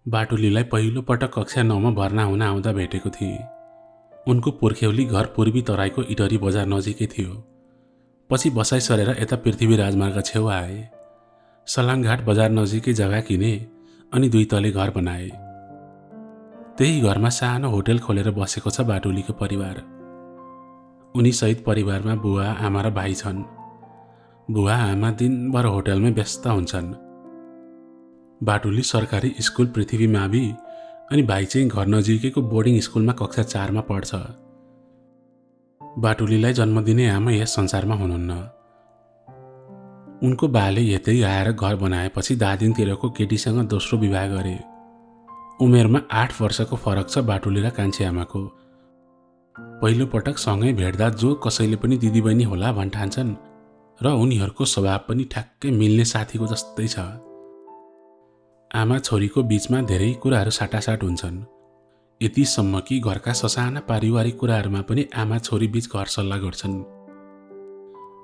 बाटुलीलाई पहिलो पटक कक्षा 9 मा भर्ना हुन आउँदा भेटेको थिएँ। उनको पुर्ख्यौली घर पूर्वी तराईको इटरी बजार नजिकै थियो। पछि बसाइ सरेर यता पृथ्वी राजमार्ग छेउ आए। सलाङघाट बजार नजिकै जग्गा किने अनि 2 तले घर बनाए। त्यही घरमा सानो होटल खोलेर बसेको छ बाटुलीको परिवार। उनी सहित परिवारमा बुवा, आमा र भाइ छन्। बुवा आमा दिनभर होटलमै व्यस्त हुन्छन्। बाटुली सरकारी स्कुल पृथ्वी मावि अनि भाइ चाहिँ घर नजिकैको बोर्डिङ स्कुलमा कक्षा 4 मा पढ्छ। बाटुलीलाई जन्म दिने आमा यस संसारमा हुनुहुन्न। उनको बाले यतै आएर घर बनाएपछि दादिनतिरको केटीसँग दोस्रो विवाह गरे। उमेरमा 8 वर्षको फरक छ बाटुली र कान्छी आमाको। पहिलो पटक सँगै भेट्दा जो कसैले पनि दिदीबहिनी होला भन्ठान्छन् र उनीहरूको स्वभाव पनि ठ्याक्कै मिल्ने साथीको जस्तै छ। आमा छोरीको बीचमा धेरै कुराहरू साटासाट हुन्छन्। यतिसम्म कि घरका ससाना पारिवारिक कुराहरूमा पनि आमा छोरी बीच घर सल्लाह गर्छन्।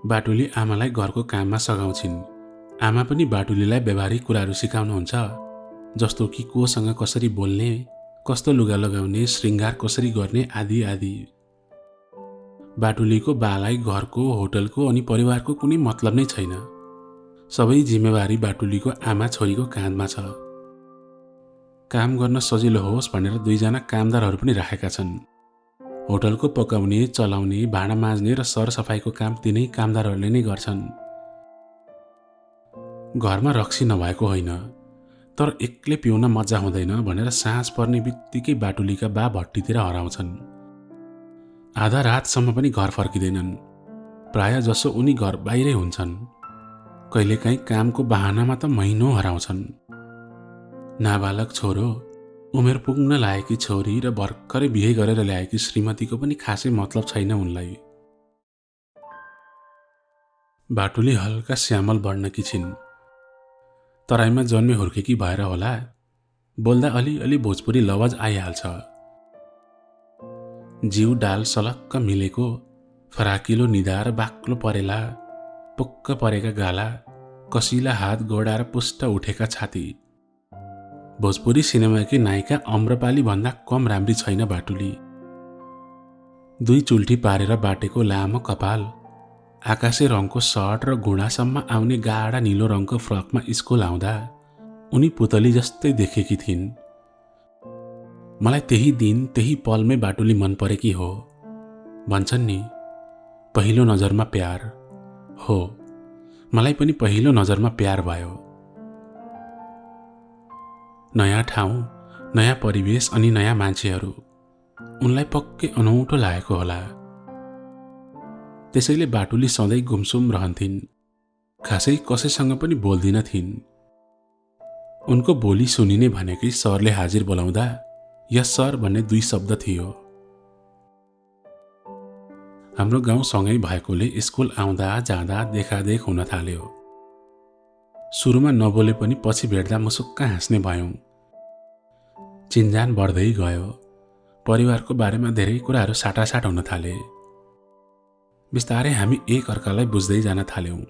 बाटुली आमालाई घरको काममा सघाउँछिन्। आमा पनि बाटुलीलाई व्यवहारिक कुराहरू सिकाउनुहुन्छ, जस्तो कि कोसँग कसरी बोल्ने, कस्तो लुगा लगाउने, श्रृङ्गार कसरी गर्ने आदि आदि। बाटुलीको बालाई घरको, होटलको अनि परिवारको कुनै मतलब नै छैन। सबै जिम्मेवारी बाटुलीको आमा छोरीको काँधमा छ। काम गर्न सजिलो होस् भनेर 2 जना कामदारहरू पनि राखेका छन्। होटलको पकाउने, चलाउने, भाँडा माझ्ने र सरसफाइको काम तिनै कामदारहरूले नै गर्छन्। घरमा रक्सी नभएको होइन, तर एक्लै पिउन मजा हुँदैन भनेर साँझ पर्ने बित्तिकै बाटुलीका बा भट्टीतिर हराउँछन्। आधा रातसम्म पनि घर फर्किँदैनन्। प्राय जसो उनी घर बाहिरै हुन्छन्। कहिलेकाहीँ कामको बहानामा त महिनौ हराउँछन्। नाबालक छोरो, उमेर पुग्न लागेकी छोरी र भर्खरै बिहे गरेर ल्याएकी श्रीमतीको पनि खासै मतलब छैन उनलाई। बाटुली हल्का श्यामल वर्णकी छिन्। तराईमा जन्मे हुर्केकी भएर होला, बोल्दा अलिअलि भोजपुरी लवज आइहाल्छ। जिउ डाल सलक्क मिलेको, फराकिलो निधार, बाक्लो परेला, पुक्क परेका गाला, कसिला हात गोडा र पुष्ट उठेका छाती। भोजपुरी सिनेमाकी नायिका अम्रपाली भन्दा कम राम्री छैन बाटुली। 2 चुल्ठी पारेर बाटेको लामो कपाल, आकाशे रङको सर्ट र घुँडासम्म आउने गाढा नीलो रङको फ्रकमा स्कुल आउँदा उनी पुतली जस्तै देखेकी थिइन्। मलाई त्यही दिन त्यही पलमै बाटुली मन परेकी हो। भन्छन् नि, पहिलो नजरमा प्यार। हो, मलाई पनि पहिलो नजरमा प्यार भयो। नयाँ ठाउँ, नयाँ परिवेश अनि नयाँ मान्छेहरू उनलाई पक्कै अनौठो लागेको होला। त्यसैले बाटुली सधैँ गुमसुम रहन्थिन्। खासै कसैसँग पनि बोल्दिन थिइन्। उनको बोली सुनिने भनेकै सरले हाजिर बोलाउँदा या सर भन्ने 2 शब्द थियो। हाम्रो गाउँ सँगै भएकोले स्कुल आउँदा जाँदा देखादेख हुन थाल्यो। सुरुमा नबोले पनि पछि भेट्दा मुसुक्क हाँस्ने भयौँ। चिन्जान बढ्दै गयो। परिवारको बारेमा धेरै कुराहरू साटासाट हुन थाले। बिस्तारै हामी एक अर्कालाई बुझ्दै जान थाल्यौँ।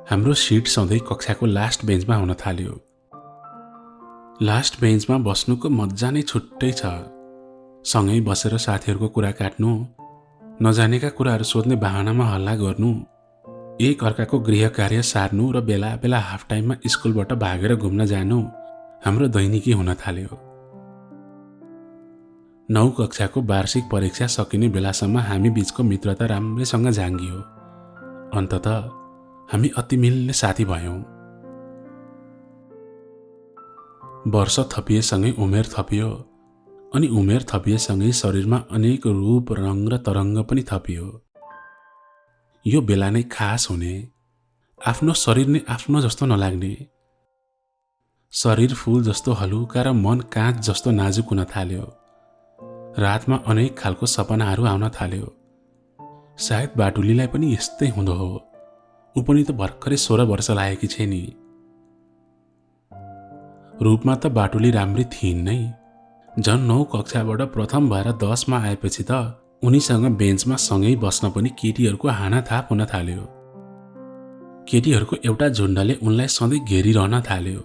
हाम्रो सिट सधैँ कक्षाको लास्ट बेन्चमा हुन थाल्यो। लास्ट बेन्चमा बस्नुको मजा नै छुट्टै छ। सँगै बसेर साथीहरूको कुरा काट्नु, नजानेका कुराहरू सोध्ने बहानामा हल्ला गर्नु, एक अर्काको गृह कार्य सार्नु र बेला बेला हाफ टाइममा स्कुलबाट भागेर घुम्न जानु हाम्रो दैनिकी हुन थाल्यो। 9 कक्षाको वार्षिक परीक्षा सकिने बेलासम्म हामी बीचको मित्रता राम्रैसँग जाङ्गियो। अन्ततः हामी अति मिल्ने साथी भयौँ। वर्ष थपिएसँगै उमेर थपियो अनि उमेर थपिएसँगै शरीरमा अनेक रूप, रङ र तरङ्ग पनि थपियो। यो बेला नै खास हुने, आफ्नो शरीर नै आफ्नो जस्तो नलाग्ने, शरीर फूल जस्तो हलुका र मन काँच जस्तो नाजुक हुन थाल्यो। रातमा अनेक खालको सपनाहरू आउन थाल्यो। सायद बाटुलीलाई पनि यस्तै हुँदो हो। ऊ पनि त भर्खरै 16 वर्ष लागेकी छे नि। रूपमा त बाटुली राम्री थिइन् नै। झन् 9 कक्षाबाट प्रथम भएर 10 मा आएपछि त उनीसँग बेन्चमा सँगै बस्न पनि केटीहरूको हानाथाप हुन थाल्यो। केटीहरूको एउटा झुण्डले उनलाई सधैँ घेरिरहन थाल्यो।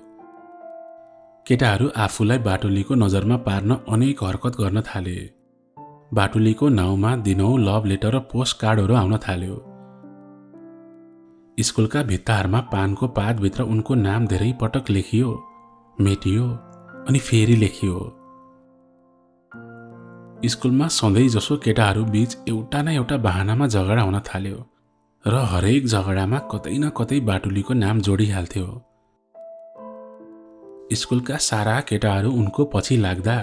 केटाहरू आफूलाई बाटुलीको नजरमा पार्न अनेक हरकत गर्न थाले। बाटुलीको नाउँमा दिनौं लभ लेटर र पोस्ट कार्डहरू आउन थाल्यो। स्कुलका भित्ताहरूमा पानको पातभित्र उनको नाम धेरै पटक लेखियो, मेटियो अनि फेरि लेखियो। स्कुलमा सधैँ जसो केटाहरू बीच एउटा न एउटा बहानामा झगडा हुन थाल्यो र हरेक झगडामा कतै न कतै बाटुलीको नाम जोडिहाल्थ्यो। स्कुलका सारा केटाहरू उनको पछि लाग्दा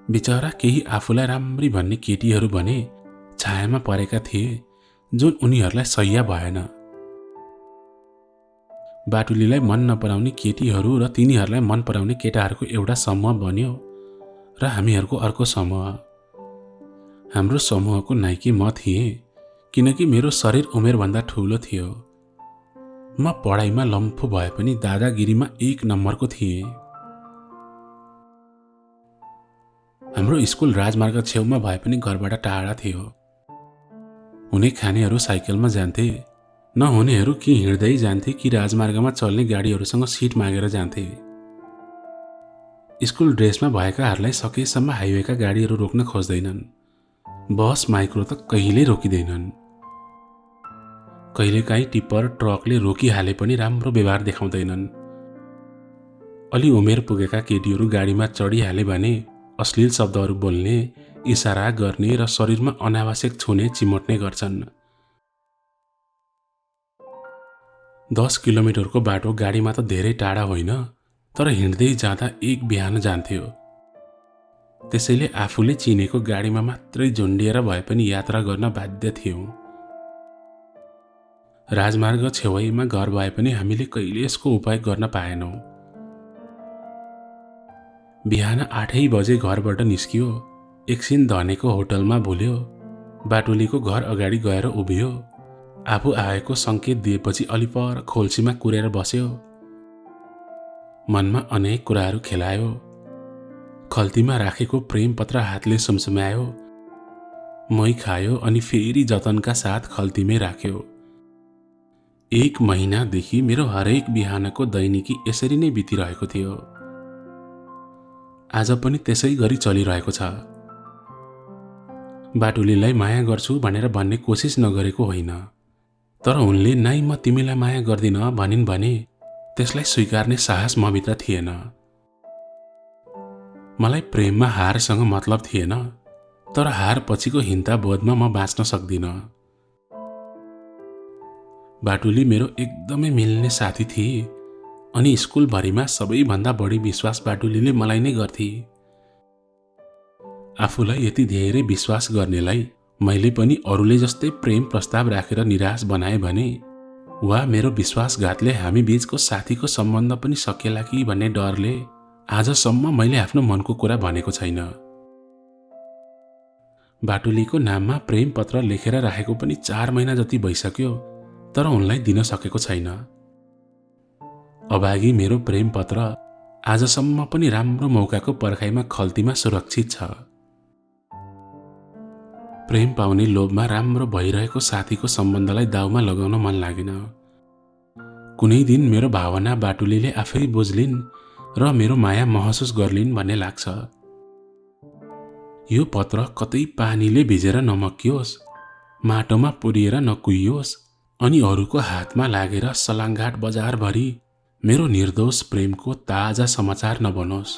बिचरा केही आफूलाई राम्री भन्ने केटीहरू भने छायामा परेका थिए, जुन उनीहरूलाई सह्य भएन। बाटुलीलाई मन नपराउने केटीहरू र तिनीहरूलाई मन पराउने केटाहरूको एउटा समूह बन्यो र हामीहरूको अर्को समूह। हाम्रो समूहको नाइके म थिएँ, किनकि मेरो शरीर उमेरभन्दा ठुलो थियो। म पढाइमा लम्फो भए पनि दादागिरीमा 1 नम्बरको थिएँ। हाम्रो स्कुल राजमार्ग छेउमा भए पनि घरबाट टाढा थियो। हुने खानेहरू साइकलमा जान्थे, नहुनेहरू कि हिँड्दै जान्थे कि राजमार्गमा चल्ने गाडीहरूसँग सिट मागेर जान्थे। स्कुल ड्रेसमा भएकाहरूलाई सकेसम्म हाइवेका गाडीहरू रोक्न खोज्दैनन्। बस माइक्रो त कहिल्यै रोकिँदैनन्। कहिलेकाहीँ टिप्पर ट्रकले रोकिहाले पनि राम्रो व्यवहार देखाउँदैनन्। अलि उमेर पुगेका केटीहरू गाडीमा चढिहाले भने अश्लील शब्दहरू बोल्ने, इसारा गर्ने र शरीरमा अनावश्यक छुने चिमोट्ने गर्छन्। 10 किलोमिटरको बाटो गाडीमा त धेरै टाढा होइन, तर हिँड्दै जाँदा एक बिहान जान्थ्यो। त्यसैले आफूले चिनेको गाडीमा मात्रै झुन्डिएर भए पनि यात्रा गर्न बाध्य थियौं। राजमार्ग छेउैमा घर भए पनि हामीले कहिले यसको उपाय गर्न पाएनौं। बिहान 8 बजे घरबाट निस्कियो, एकछिन धनेको होटलमा भुल्यो, बाटुलीको घर अगाडि गएर उभियो, आफू आएको संकेत दिएपछि अलि पर खोल्सीमा कुरेर बस्यो। मनमा अनेक कुराहरू खेलायो। खल्तीमा राखेको प्रेम पत्र हातले सुमसुम्यायो, मै खायो अनि फेरि जतनका साथ खल्तीमै राख्यो। 1 महिनादेखि मेरो हरेक बिहानको दैनिकी यसरी नै बितिरहेको थियो। आज पनि त्यसै गरी चलिरहेको छ। बाटुलीलाई माया गर्छु भनेर भन्ने कोसिस नगरेको होइन, तर उनले नै म तिमीलाई माया गर्दिन भनिन् भने त्यसलाई स्वीकार्ने साहस मभित्र थिएन। मलाई प्रेममा हारसँग मतलब थिएन, तर हार पछिको हिंता बोधमा म बाँच्न सक्दिन। बाटुली मेरो एकदमै मिल्ने साथी थिए अनि स्कुलभरिमा सबैभन्दा बढी विश्वास बाटुलीले मलाई नै गर्थे। आफूलाई यति धेरै विश्वास गर्नेलाई मैले पनि अरूले जस्तै प्रेम प्रस्ताव राखेर निराश बनाए भने वा मेरो विश्वासघातले हामी बीचको साथीको सम्बन्ध पनि सकेला कि भन्ने डरले आजसम्म मैले आफ्नो मनको कुरा भनेको छैन। बाटुलीको नाममा प्रेम पत्र लेखेर राखेको पनि 4 महिना जति भइसक्यो, तर उनलाई दिन सकेको छैन। अभागी मेरो प्रेम पत्र आजसम्म पनि राम्रो मौकाको पर्खाइमा खल्तीमा सुरक्षित छ। प्रेम पाउने लोभमा राम्रो भइरहेको साथीको सम्बन्धलाई दाउमा लगाउन मन लागेन। कुनै दिन मेरो भावना बाटुलीले आफै बुझ्लिन् र मेरो माया महसुस गर्लिन् भन्ने लाग्छ। यो पत्र कतै पानीले भिजेर नमकियोस्, माटोमा पुरिएर नकुइयोस् अनि अरूको हातमा लागेर सलाङघाट बजारभरि मेरो निर्दोष प्रेमको ताजा समाचार नबनोस्।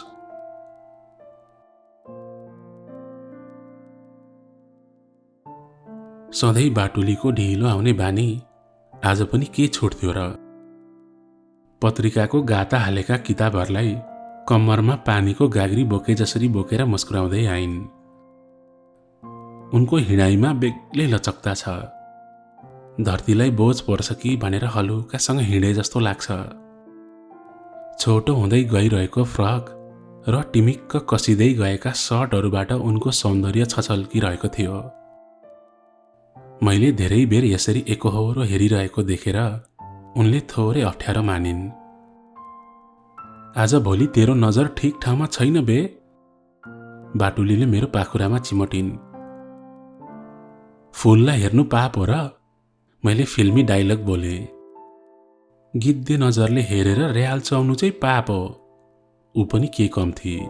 सधैँ बाटुलीको ढिलो आउने बानी आज पनि के छुट्थ्यो र? पत्रिकाको गाता हालेका किताबहरूलाई कम्मरमा पानीको गाग्री बोके जसरी बोकेर मुस्कुराउँदै आइन्। उनको हिँडाइमा बेग्लै लचकता छ। धरतीलाई बोझ पर्छ कि भनेर हलुकासँग हिँडे जस्तो लाग्छ। छोटो हुँदै गइरहेको फ्रक र टिमिक्क कसिँदै गएका सर्टहरूबाट उनको सौन्दर्य छचल्किरहेको थियो। मैले धेरै बेर यसरी एकहोरो हेरिरहेको देखेर उनले थोरै अप्ठ्यारो मानिन्। आज भोलि तेरो नजर ठिक ठाउँमा छैन बे? बाटुलीले मेरो पाखुरामा चिमटिन्। फुललाई हेर्नु पाप हो र? मैले फिल्मी डायलग बोले। गिद्धे नजरले हेरेर र्याल चाउनु चाहिँ पाप हो। ऊ पनि के कम थिए।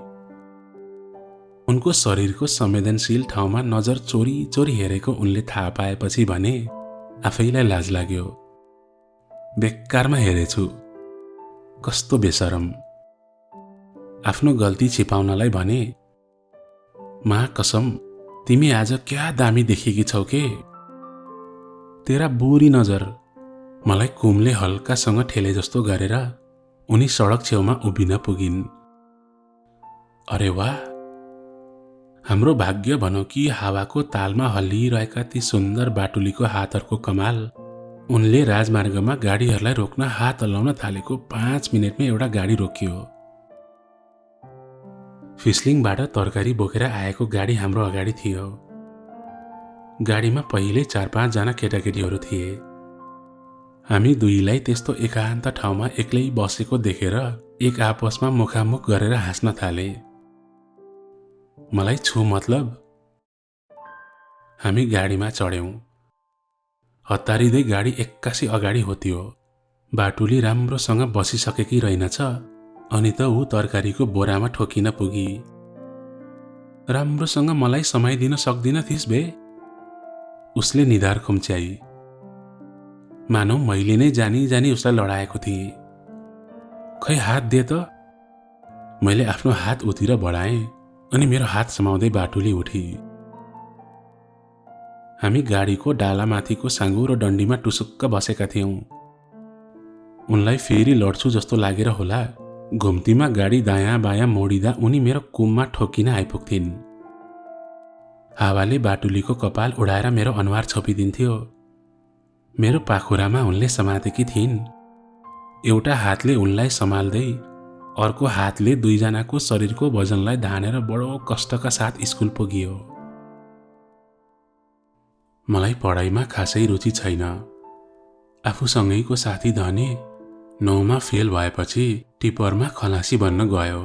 उनको शरीरको संवेदनशील ठाउँमा नजर चोरी चोरी हेरेको उनले थाहा पाएपछि भने आफैलाई लाज लाग्यो। बेकारमा हेरेछु, कस्तो बेशरम। आफ्नो गल्ती छिपाउनलाई भने, माँ कसम तिमी आज क्या दामी देखिएकी छौ के। तेरा बुरी नजर। मलाई कुमले हल्कासँग ठेले जस्तो गरेर उनी सडक छेउमा उभिन पुगिन्। अरे वाह, हाम्रो भाग्य भनौँ कि हावाको तालमा हल्लिरहेका ती सुन्दर बाटुलीको हातहरूको कमाल। उनले राजमार्गमा गाडीहरूलाई रोक्न हात हल्लाउन थालेको 5 मिनेटमै एउटा गाडी रोकियो। फिस्लिङबाट तरकारी बोकेर आएको गाडी हाम्रो अगाडि थियो। गाडीमा पहिले 4-5 जना केटाकेटीहरू थिए। हामी दुईलाई त्यस्तो एकान्त ठाउँमा एक्लै बसेको देखेर एक आपसमा मुखामुख गरेर हाँस्न थाले। मलाई छु मतलब। हामी गाडीमा चढ्यौं। हतारिँदै गाडी एक्कासी अगाडि होत्यो। बाटुली राम्रोसँग बसिसकेकी रहेनछ अनि त ऊ तरकारीको बोरामा ठोकिन पुगी। राम्रोसँग मलाई समय दिन सक्दिन थिस् बे? उसले निधार खुम्च्याई। मानौ मैले नै जानी जानी उसलाई लडाएको थिएँ। खै हात दे त। मैले आफ्नो हात उतिर बढाएँ अनि मेरो हात समाउँदै बाटुली उठी। हामी गाडीको डालामाथिको साँगुरो डन्डीमा टुसुक्क बसेका थियौं। उनलाई फेरि लड्छु जस्तो लागेर होला, घुम्तीमा गाडी दायाँ बायाँ मोडिँदा उनी मेरो कुममा ठोकिन आइपुग्थिन्। हावाले बाटुलीको कपाल उडाएर मेरो अनुहार छोपिदिन्थ्यो। मेरो पाखुरामा उनले समातेकी थिइन्। एउटा हातले उनलाई सम्हाल्दै अर्को हातले दुईजनाको शरीरको वजनलाई धानेर बडो कष्टका साथ स्कुल पुगियो। मलाई पढाइमा खासै रुचि छैन। आफूसँगैको साथी धनी 9मा फेल भएपछि टिप्परमा खलासी बन्न गयो।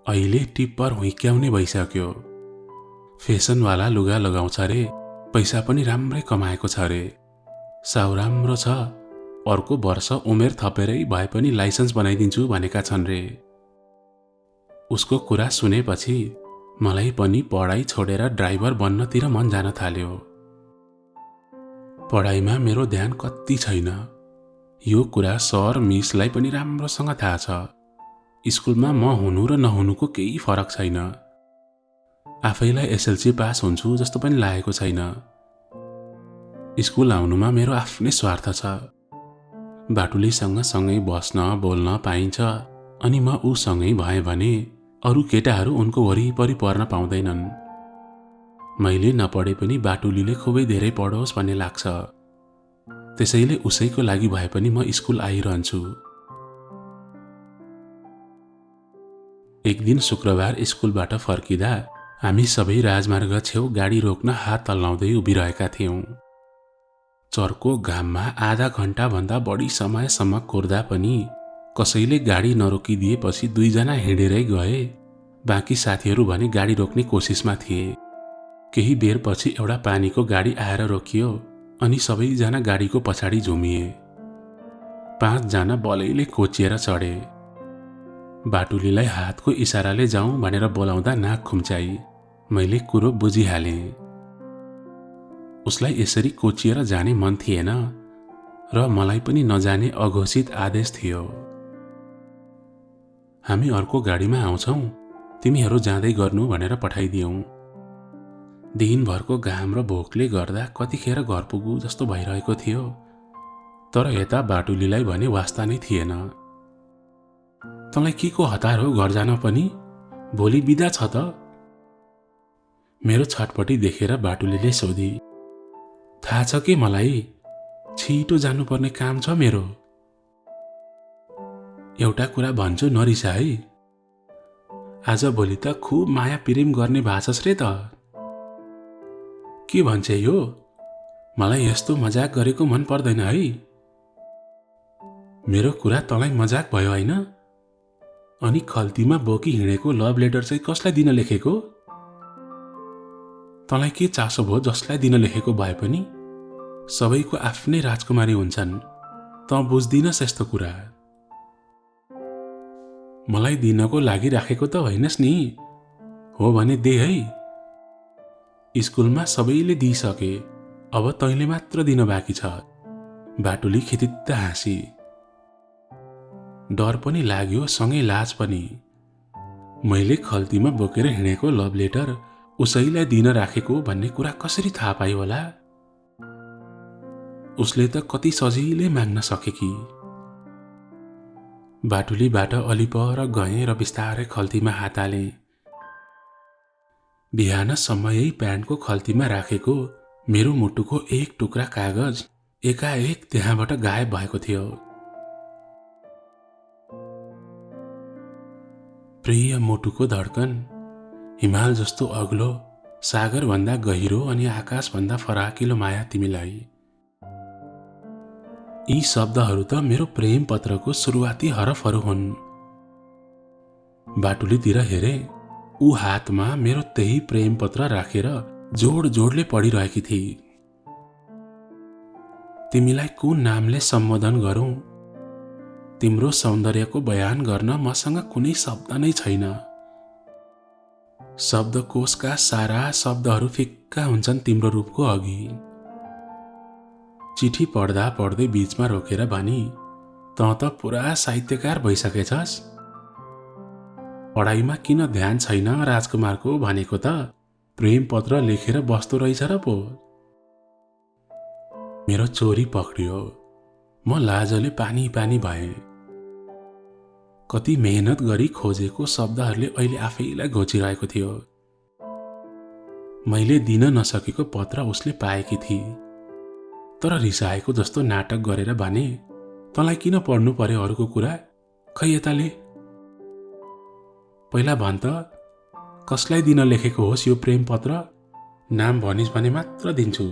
अहिले टिप्पर हुइक्याउने भइसक्यो। फेसनवाला लुगा लगाउँछ रे, पैसा पनि राम्रै कमाएको छ रे। साउ राम्रो छ, अर्को वर्ष उमेर थपेरै भए पनि लाइसेन्स बनाइदिन्छु भनेका छन् रे। उसको कुरा सुनेपछि मलाई पनि पढाइ छोडेर ड्राइभर बन्नतिर मन जान थाल्यो। पढाइमा मेरो ध्यान कति छैन, यो कुरा सर मिसलाई पनि राम्रोसँग थाहा छ। स्कुलमा म हुनु र नहुनुको केही फरक छैन। आफैलाई एसएलसी पास हुन्छु जस्तो पनि लागेको छैन। स्कुल आउनुमा मेरो आफ्नै स्वार्थ छ। बाटुलीसँग सँगै बस्न बोल्न पाइन्छ अनि म उसँगै भएँ भने अरू केटाहरू उनको वरिपरि पर्न पाउँदैनन्। मैले नपढे पनि बाटुलीले खुबै धेरै पढोस् भन्ने लाग्छ। त्यसैले उसैको लागि भए पनि म स्कुल आइरहन्छु। एक दिन शुक्रबार स्कुलबाट फर्किँदा हामी सबै राजमार्ग छेउ गाडी रोक्न हात हल्लाउँदै उभिरहेका थियौं। चर्को घाममा आधा घण्टा भन्दा बढी समयसम्म कुर्दा पनि कसैले गाडी नरोकिदिएपछि दुईजना हिँडेरै गए। बाँकी साथीहरू भने गाडी रोक्ने कोसिसमा थिए। केही बेरपछि एउटा पानीको गाडी आएर रोकियो अनि सबैजना गाडीको पछाडि झुमिए। 5 जना बलैले कोचिएर चढे। बाटुलीलाई हातको इसाराले जाउँ भनेर बोलाउँदा नाक खुम्च्याई। मैले कुरो बुझिहालेँ। उसलाई यसरी कोचिएर जाने मन थिएन र मलाई पनि नजाने अघोषित आदेश थियो। हामी अर्को गाडीमा आउँछौं, तिमीहरू जाँदै गर्नु भनेर पठाइदियौं। दिनभरको घाम र भोकले गर्दा कतिखेर घर पुगु जस्तो भइरहेको थियो, तर यता बाटुलीलाई भने वास्ता नै थिएन। तँलाई के को हतार हो घर जान पनि? भोलि बिदा छ त। मेरो छटपटी देखेर बाटुलीले सोधी। थाहा छ के मलाई, छिटो जानुपर्ने काम छ मेरो। एउटा कुरा भन्छु नरिसा है, आज भोलि त खुब माया प्रेम गर्ने भाछस् रे त। के भन्छ यो? मलाई यस्तो मजाक गरेको मन पर्दैन है। मेरो कुरा तँलाई मजाक भयो होइन? अनि खल्तीमा बोकी हिँडेको लभ लेटर चाहिँ कसलाई दिन लेखेको? तँलाई के चासो भयो जसलाई दिन लेखेको भए पनि? सबैको आफ्नै राजकुमारी हुन्छन्, तँ बुझ्दिनस् यस्तो कुरा। मलाई दिनको लागि राखेको त होइनस् नि, हो भने दे है। स्कुलमा सबैले दिइसके, अब तैँले मात्र दिन बाँकी छ। बाटुली खितित्त हाँसी। डर पनि लाग्यो, सँगै लाज पनि। मैले खल्तीमा बोकेर हिँडेको लभ लेटर उसैलाई दिन राखेको भन्ने कुरा कसरी थाहा पायो होला? उसले त कति सजिलै माग्न सकेकी। बाटुलीबाट अलि पर गएँ र बिस्तारै खल्तीमा हात हालेँ। बिहानसम्म यही प्यान्टको खल्तीमा राखेको मेरो मुटुको एक टुक्रा कागज एकाएक त्यहाँबाट गायब भएको थियो। प्रिय मुटुको धड्कन, हिमाल जस्तो अग्लो, सागरभन्दा गहिरो अनि आकाशभन्दा फराकिलो माया तिमीलाई। यी शब्दहरू त मेरो प्रेम पत्रको सुरुवाती हरफहरू हुन्। बाटुलीतिर हेरे, ऊ हातमा मेरो त्यही प्रेम पत्र राखेर जोड जोडले पढिरहेकी थिए। तिमीलाई कुन नामले सम्बोधन गरौं? तिम्रो सौन्दर्यको बयान गर्न मसँग कुनै शब्द नै छैन। शब्दकोशका सारा शब्दहरू फिक्का हुन्छन् तिम्रो रूपको अघि। चिठी पढ्दा पढ्दै बीचमा रोकेर भनी, तँ त पुरा साहित्यकार भइसकेछस्। पढाइमा किन ध्यान छैन राजकुमारको भनेको त प्रेम पत्र लेखेर बस्दो रहेछ र पो। मेरो चोरी पक्रियो। म लाजले पानी पानी भएँ। कति मेहनत गरी खोजेको शब्दहरूले अहिले आफैलाई घोचिरहेको थियो। मैले दिन नसकेको पत्र उसले पाएकी थिए। तर रिसाएको जस्तो नाटक गरेर भने, तँलाई किन पढ्नु पर्यो अरूको कुरा? खै यताले। पहिला भन् त, कसलाई दिन लेखेको होस् यो प्रेम पत्र? नाम भनिस् भने मात्र दिन्छु।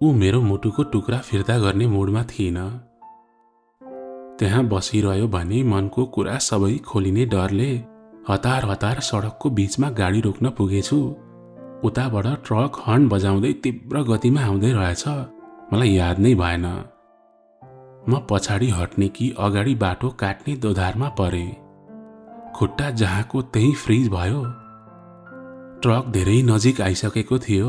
ऊ मेरो मुटुको टुक्रा फिर्ता गर्ने मुडमा थिएन। त्यहाँ बसिरह्यो भने मनको कुरा सबै खोलिने डरले हतार हतार सडकको बीचमा गाडी रोक्न पुगेछु। उताबाट ट्रक हर्न बजाउँदै तीव्र गतिमा आउँदै रहेछ। मलाई याद नै भएन। म पछाडि हट्ने कि अगाडि बाटो काट्ने दोधारमा परे। खुट्टा जहाँको त्यही फ्रिज भयो। ट्रक धेरै नजिक आइसकेको थियो।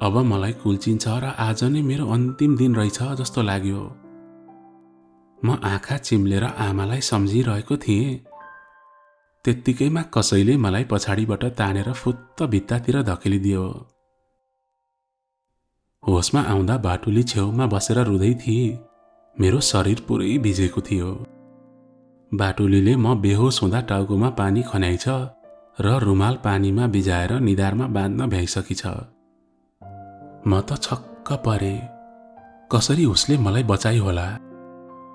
अब मलाई कुल्चिन्छ र आज नै मेरो अन्तिम दिन रहेछ जस्तो लाग्यो। म आँखा चिम्लेर आमालाई सम्झिरहेको थिएँ। त्यत्तिकैमा कसैले मलाई पछाडिबाट तानेर फुत्त भित्तातिर धकेलिदियो। होसमा आउँदा बाटुली छेउमा बसेर रुँदै थिए। मेरो शरीर पुरै भिजेको थियो। बाटुलीले म बेहोस हुँदा टाउकोमा पानी खन्याइछ र रुमाल पानीमा भिजाएर निधारमा बाँध्न भ्याइसकी छ। म त छक्क परे। कसरी उसले मलाई बचाइ होला?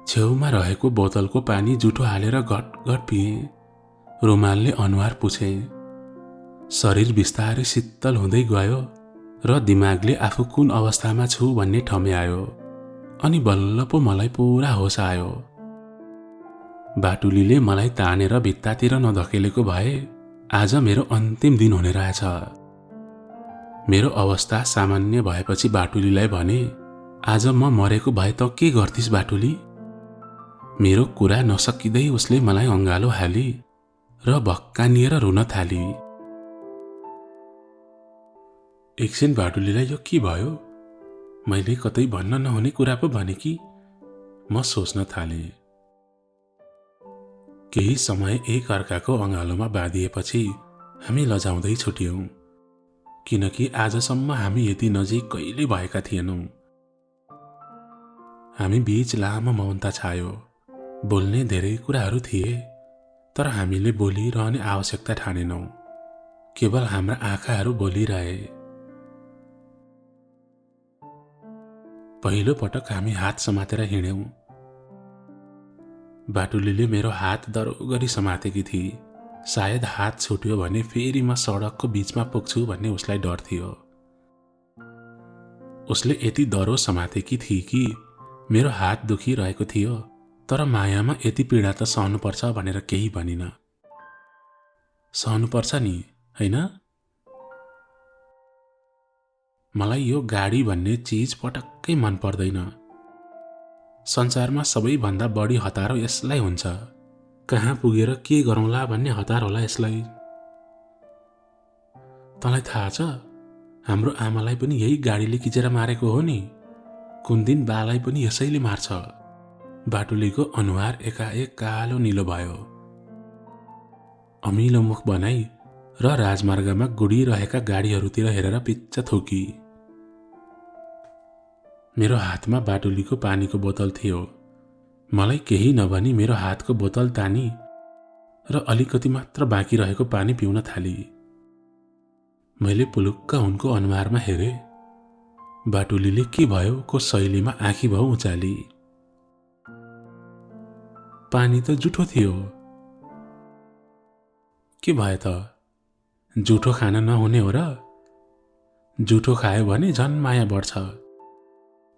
छेउमा रहेको बोतलको पानी जुठो हालेर घटघट पिएँ। रुमालले अनुहार पुछे। शरीर बिस्तारै शीतल हुँदै गयो र दिमागले आफू कुन अवस्थामा छु भन्ने ठम्यायो। अनि बल्ल पो मलाई पुरा होस आयो। बाटुलीले मलाई तानेर भित्तातिर नधकेलेको भए आज मेरो अन्तिम दिन हुने रहेछ। मेरो अवस्था सामान्य भएपछि बाटुलीलाई भने, आज म मरेको भए त के गर्थिस् बाटुली? मेरो कुरा नसकिँदै उसले मलाई अँगालो हाली र भक्कानिएर रुन थाली। एकछिन बाटुलीलाई यो के भयो? मैले कतै भन्न नहुने कुरा पो भने कि? म सोच्न थालेँ। केही समय एक अर्काको अँगालोमा बाँधिएपछि हामी लजाउँदै छुट्यौं, किनकि आजसम्म हामी यति नजिक कहिले भएका थिएनौं। हामी बीच लामो मौनता छायो। बोल्ने धेरै कुराहरू थिए, तर हामीले बोलिरहने आवश्यकता ठानेनौं। केवल हाम्रा आँखाहरू बोलिरहे। पहिलो पटक हामी हात समातेर हिँड्यौं। बाटुलीले मेरो हात दरो गरी समातेकी थिए। सायद हात छुट्यो भने फेरि म सडकको बीचमा पुग्छु भन्ने उसलाई डर थियो। उसले यति दरो समातेकी थिए कि मेरो हात दुखिरहेको थियो, तर मायामा यति पीडा त सहनुपर्छ भनेर केही भनिन। सहनुपर्छ नि, हैन? मलाई यो गाडी भन्ने चीज पटक्कै मन पर्दैन। संसारमा सबैभन्दा बढी हतारो यसलाई हुन्छ। कहाँ पुगेर के गरौँला भन्ने हतार होला यसलाई। तँलाई थाहा छ हाम्रो आमालाई पनि यही गाडीले किचेर मारेको हो नि। कुन दिन बालाई पनि यसैले मार्छ। बाटुलीको अनुहार एकाएक कालो निलो भयो। अमिलो मुख बनाई र राजमार्गमा गुडिरहेका गाडीहरूतिर हेरेर पिच्च थोकी। मेरो हातमा बाटुलीको पानीको बोतल थियो। मलाई केही नभनी मेरो हातको बोतल तानी र अलिकति मात्र बाँकी रहेको पानी पिउन थाली। मैले पुलुक्क उनको अनुहारमा हेरे। बाटुलीले के भयो को शैलीमा आँखी भाउ उचाली। पानी त जुठो थियो। के भयो त? जुठो खान नहुने हो र? जुठो खायो भने झन् माया बढ्छ।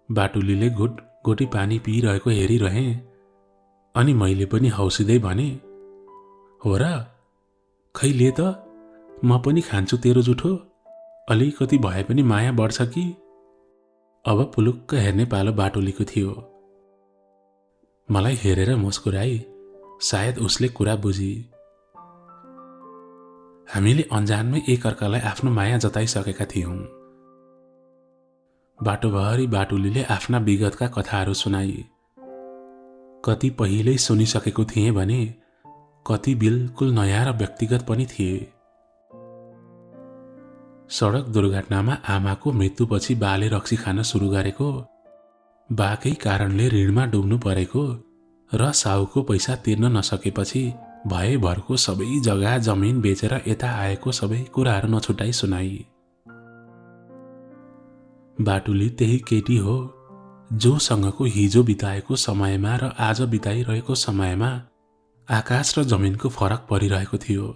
बाटुलीले घुट गोटी पानी पिइरहेको हेरिरहे। अनि मैले पनि हौसिँदै भने, हो र? खै ले त, म पनि खान्छु तेरो जुठो। अलिकति भए पनि माया बढ्छ कि। अब पुलुक्क हेर्ने पालो बाटुलीको थियो। मलाई हेरेर मुस्कुराई। सायद उसले कुरा बुझी। हामीले अन्जानमै एकअर्कालाई आफ्नो माया जताइसकेका थियौं। बाटोभरि बाटुलीले आफ्ना विगतका कथाहरू सुनाई। कति पहिल्यै सुनिसकेको थिएँ भने कति बिल्कुल नयाँ र व्यक्तिगत पनि थिए। सडक दुर्घटनामा आमाको मृत्युपछि बाले रक्सी खान सुरु गरेको, बाकै कारणले ऋणमा डुब्नु परेको र साउको पैसा तिर्न नसकेपछि भएभरको सबै जग्गा जमिन बेचेर यता आएको सबै कुराहरू नछुटाई सुनाई। बाटुली त्यही केटी हो जोसँगको हिजो बिताएको समयमा र आज बिताइरहेको समयमा आकाश र जमिनको फरक परिरहेको थियो।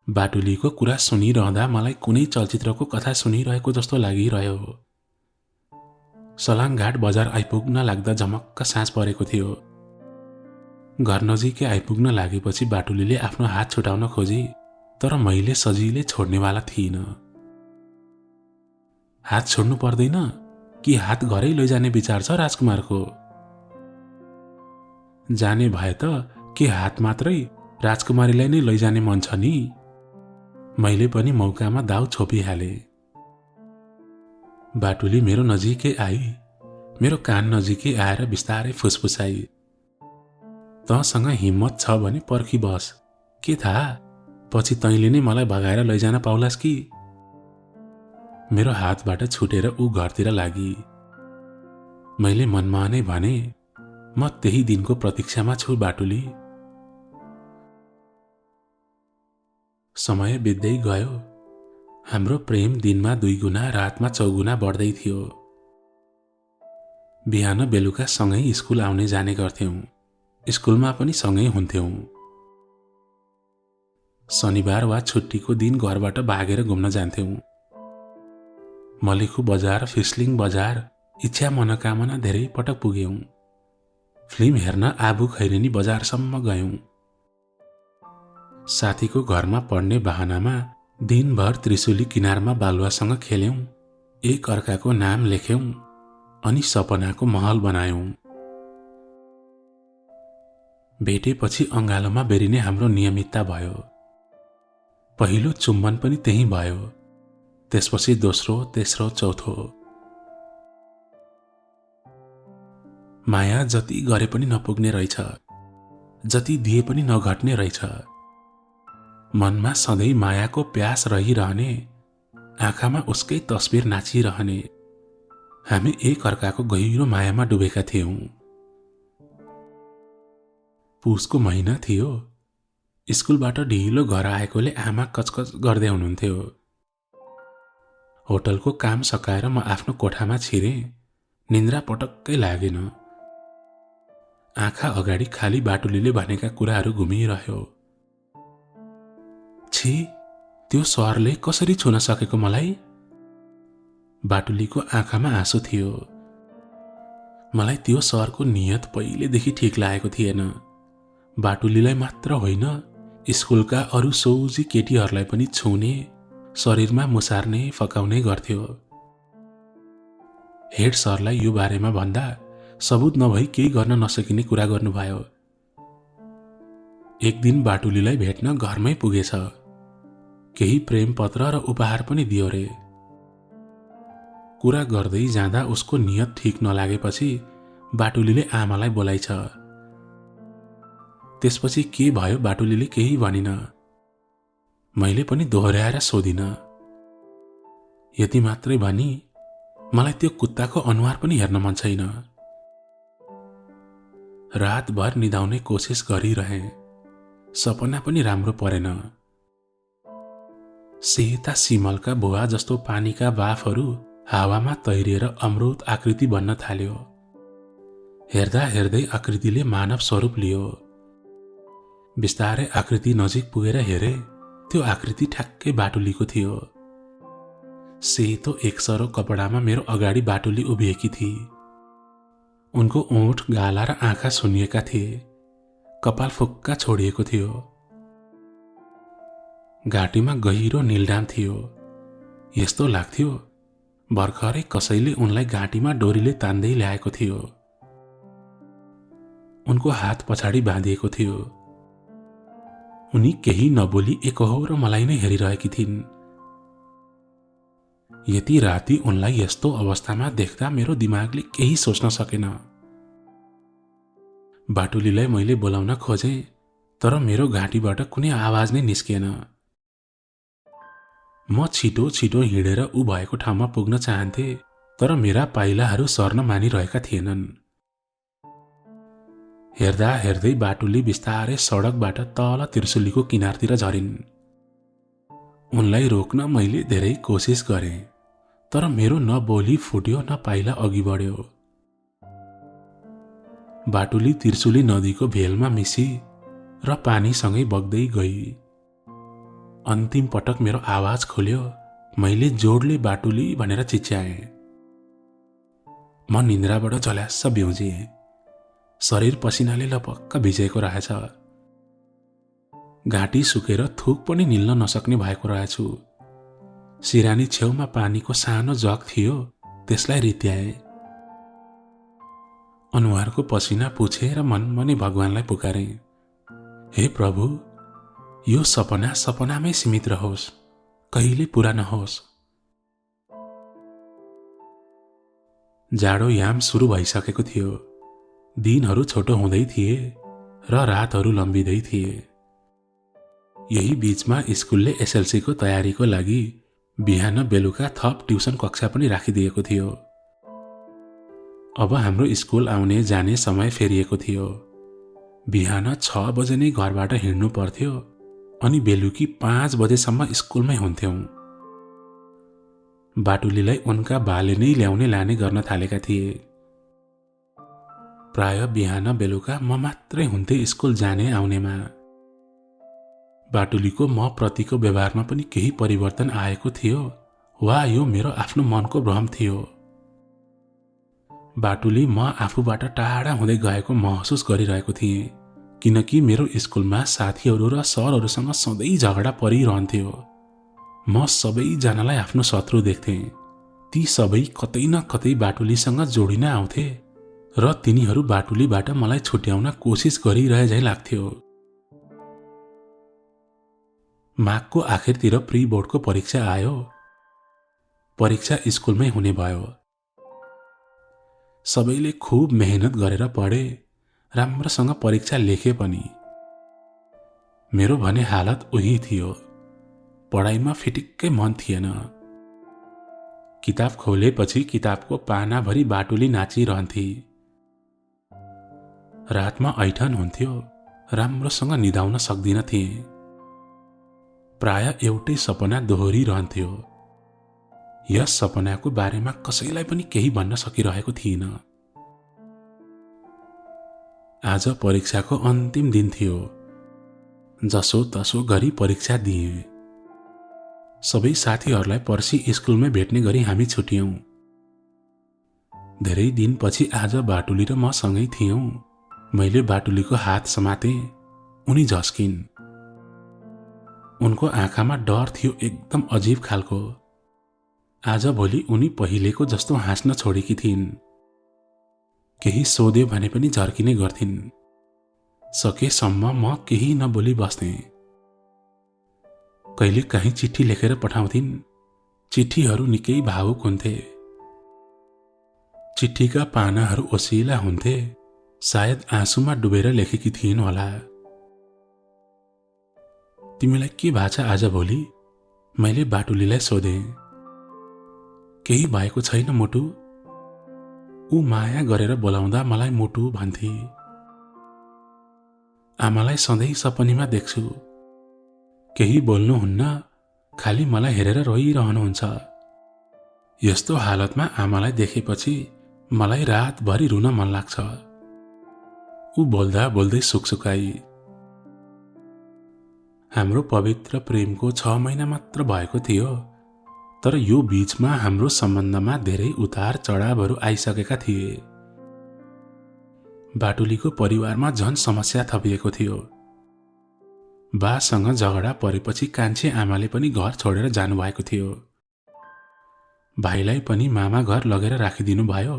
बाटुलीको कुरा सुनिरहँदा मलाई कुनै चलचित्रको कथा सुनिरहेको जस्तो लागिरह्यो। सलाङघाट बजार आइपुग्न लाग्दा झमक्क साँझ परेको थियो। घर नजिकै आइपुग्न लागेपछि बाटुलीले आफ्नो हात छुटाउन खोजी, तर मैले सजिलै छोड्नेवाला थिइन। हात छोड्नु पर्दैन कि हात घरै लैजाने विचार छ राजकुमारको? जाने भए त के हात मात्रै राजकुमारीलाई नै लैजाने मन छ नि? मैले पनि मौकामा दाउ छोपिहाले। बाटुली मेरो नजिकै आई, मेरो कान नजिकै आएर बिस्तारै फुसफुसाई, तँसँग हिम्मत छ भने पर्खी बस, के थाहा पछि तैँले नै मलाई भगाएर लैजान पाउलास् कि। मेरो हातबाट छुटेर ऊ घरतिर लागि। मैले मनमा नै भने, म त्यही दिनको प्रतीक्षामा छु बाटुली। समय बित्दै गयो। हाम्रो प्रेम दिनमा 2 गुना रातमा 4 गुना बढ्दै थियो। बिहान बेलुका सँगै स्कुल आउने जाने गर्थ्यौं। स्कुलमा पनि सँगै हुन्थ्यौं। शनिबार वा छुट्टीको दिन घरबाट भागेर घुम्न जान्थ्यौं। मलेखु बजार, फिस्लिङ बजार, इच्छा मनोकामना धेरै पटक पुग्यौं। फिल्म हेर्न आबु खैरेनी बजारसम्म गयौं। साथीको घरमा पढ्ने बहानामा दिनभर त्रिशुली किनारमा बालुवासँग खेल्यौं, एक अर्काको नाम लेख्यौं अनि सपनाको महल बनायौं। भेटेपछि अंगालोमा बेरिने हाम्रो नियमितता भयो। पहिलो चुम्बन पनि त्यही भयो, त्यसपछि दोस्रो, तेस्रो, चौथो। माया जति गरे पनि नपुग्ने रहेछ, जति दिए पनि नघट्ने रहेछ। मनमा सधैँ मायाको प्यास रहिरहने, आँखामा उसकै तस्बिर नाचिरहने। हामी एक अर्काको गहिरो मायामा डुबेका थियौं। पुसको महिना थियो। स्कुलबाट ढिलो घर आएकोले आमा कचकच गर्दै हुनुहुन्थ्यो। होटलको काम सकाएर म आफ्नो कोठामा छिरे। निन्द्रा पटक्कै लागेन। आँखा अगाडि खाली बाटुलीले भनेका कुराहरू घुमिरह्यो। छी, त्यो स्वरले कसरी छुन सकेको मलाई? बाटुलीको आँखामा आँसु थियो। मलाई त्यो स्वरको नियत पहिलेदेखि ठिक लागेको थिएन। बाटुलीलाई मात्र होइन, स्कुलका अरू सोझी केटीहरूलाई पनि छुने, शरीरमा मुसार्ने, फकाउने गर्थ्यो। हेड सरलाई यो बारेमा भन्दा सबुत नभई केही गर्न नसकिने कुरा गर्नुभयो। एक दिन बाटुलीलाई भेट्न घरमै पुगेछ। केही प्रेम पत्र र उपहार पनि दियो रे। कुरा गर्दै जाँदा उसको नियत ठीक नलागेपछि बाटुलीले आमालाई बोलाइछ। त्यसपछि के भयो बाटुलीले केही भनिन। मैले पनि दोहोर्याएर सोधिन। यति मात्रै भनी मलाई त्यो कुत्ताको अनुहार पनि हेर्न मन छैन। रातभर निदाउने कोसिस गरिरहे, सपना पनि राम्रो परेन। सेता सिमलका भुवा जस्तो पानीका बाफहरू हावामा तैरिएर अमृत आकृति बन्न थाल्यो। हेर्दा हेर्दै आकृतिले मानव स्वरूप लियो। बिस्तारै आकृति नजिक पुगेर हेरे, त्यो आकृति ठ्याक्कै बाटुलीको थियो। सेतो एकसरो कपडामा मेरो अगाडि बाटुली उभिएकी थिए। उनको ओठ, गाला र आँखा सुनिएका थिए। कपाल फुक्का छोडिएको थियो। घाँटीमा गहिरो नीलडाम थियो। यस्तो लाग्थ्यो भर्खरै कसैले उनलाई घाँटीमा डोरीले तान्दै ल्याएको थियो। उनको हात पछाडि बाँधिएको थियो। उनी केही नबोली एकहोरो मलाई नै हेरिरहेकी थिइन्। यति राति उनलाई यस्तो अवस्थामा देख्दा मेरो दिमागले केही सोच्न सकेन। बाटुलीलाई मैले बोलाउन खोजेँ, तर मेरो घाँटीबाट कुनै आवाज नै निस्किएन। म छिटो छिटो हिँडेर ऊ भएको ठाउँमा पुग्न चाहन्थे, तर मेरा पाइलाहरू सर्न मानिरहेका थिएनन्। हेर्दा हेर्दै बाटुली बिस्तारै सडकबाट तल त्रिशुलीको किनारतिर झरिन्। उनलाई रोक्न मैले धेरै कोसिस गरेँ, तर मेरो न बोली फुट्यो न पाइला अघि बढ्यो। बाटुली त्रिशुली नदीको भेलमा मिसी र पानीसँगै बग्दै गई। अन्तिम पटक मेरो आवाज खोल्यो। मैले जोडले बाटुली भनेर चिच्याएँ। म निन्द्राबाट झल्यास्स बिउजिएँ। शरीर पसिनाले लपक्क भिजेको रहेछ। घाँटी सुकेर थुक पनि निल्न नसक्ने भएको रहेछु। सिरानी छेउमा पानीको सानो जग थियो, त्यसलाई रित्याएँ। अनुहारको पसिना पुछेर मनमनै भगवानलाई पुकारेँ, हे प्रभु, यो सपना सपनामै सीमित रहोस्, कहिले पूरा नहोस्। जाडो याम सुरु भइसकेको थियो। दिनहरू छोटो हुँदै थिए र रातहरू लम्बिँदै थिए। यही बीचमा स्कुलले एसएलसीको तयारीको लागि बिहान बेलुका थप ट्युसन कक्षा पनि राखिदिएको थियो। अब हाम्रो स्कुल आउने जाने समय फेरिएको थियो। बिहान 6 बजे नै घरबाट हिँड्नु पर्थ्यो अनि बेलुकी 5 बजेसम्म स्कुलमै हुन्थ्यौं। बाटुलीलाई उनका बाले नै ल्याउने लाने गर्न थालेका थिए। प्राय बिहान बेलुका म मात्रै हुन्थे स्कुल जाने आउनेमा। बाटुलीको म प्रतिको व्यवहारमा पनि केही परिवर्तन आएको थियो वा यो मेरो आफ्नो मनको भ्रम थियो। बाटुली म आफूबाट टाढा हुँदै गएको महसुस गरिरहेको थिएँ, किनकि मेरो स्कुलमा साथीहरू र सरहरूसँग सधैँ झगडा परिरहन्थ्यो। म सबैजनालाई आफ्नो शत्रु देख्थेँ। ती सबै कतै न कतै बाटुलीसँग जोडिन आउँथे र तिनीहरू बाटुलीबाट मलाई छुट्याउन कोसिस गरिरहे झैँ लाग्थ्यो। माघको आखिरतिर प्री बोर्डको परीक्षा आयो। परीक्षा स्कुलमै हुने भयो। सबैले खूब मेहनत गरेर पढे, राम्रोसँग परीक्षा लेखे पनि। मेरो भने हालत उही थियो। पढाइमा फिटिक्कै मन थिएन। किताब खोलेपछि किताबको पानाभरि बाटुली नाचिरहन्थे। रातमा ऐठन हुन्थ्यो, राम्रोसँग निदाउन सक्दिन थिएँ। प्राय एउटै सपना दोहोरिरहन्थ्यो। यस सपनाको बारेमा कसैलाई पनि केही भन्न सकिरहेको थिइन। आज परीक्षाको अन्तिम दिन थियो। जसो तसो गरी परीक्षा दिएँ। सबै साथीहरूलाई पर्सि स्कुलमै भेट्ने गरी हामी छुट्यौं। धेरै दिनपछि आज बाटुली र म सँगै थियौं। मैले बाटुलीको हात समातेँ। उनी झस्किन्। उनको आँखामा डर थियो, एकदम अजीब खालको। आज भोलि उनी पहिलेको जस्तो हाँस्न छोडेकी थिइन्। केही सोध्यो भने पनि झर्किने गर्थिन्। सकेसम्म म केही नबोली बस्ने। कहिले काहीँ चिठी लेखेर पठाउँथिन्। चिठीहरू निकै भावुक हुन्थे। चिठीका पानाहरू ओसिला हुन्थे। सायद आँसुमा डुबेर लेखेकी थिइन् होला। तिमीलाई के भएको छ आज भोलि? मैले बाटुलीलाई सोधे। केही भएको छैन मोटु। ऊ माया गरेर बोलाउँदा मलाई मोटु भन्थे। आमालाई सधैँ सपनीमा देख्छु। केही बोल्नुहुन्न, खालि मलाई हेरेर रोइरहनुहुन्छ। यस्तो हालतमा आमालाई देखेपछि मलाई रातभरि रुन मन लाग्छ। ऊ बोल्दा बोल्दै सुकसुकाई। हाम्रो पवित्र प्रेमको 6 महिना मात्र भएको थियो, तर यो बीचमा हाम्रो सम्बन्धमा धेरै उतार चढावहरू आइसकेका थिए। बाटुलीको परिवारमा झन समस्या थपिएको थियो। बासँग झगडा परेपछि कान्छे आमाले पनि घर छोडेर जानुभएको थियो। भाइलाई पनि मामा घर लगेर राखिदिनु भयो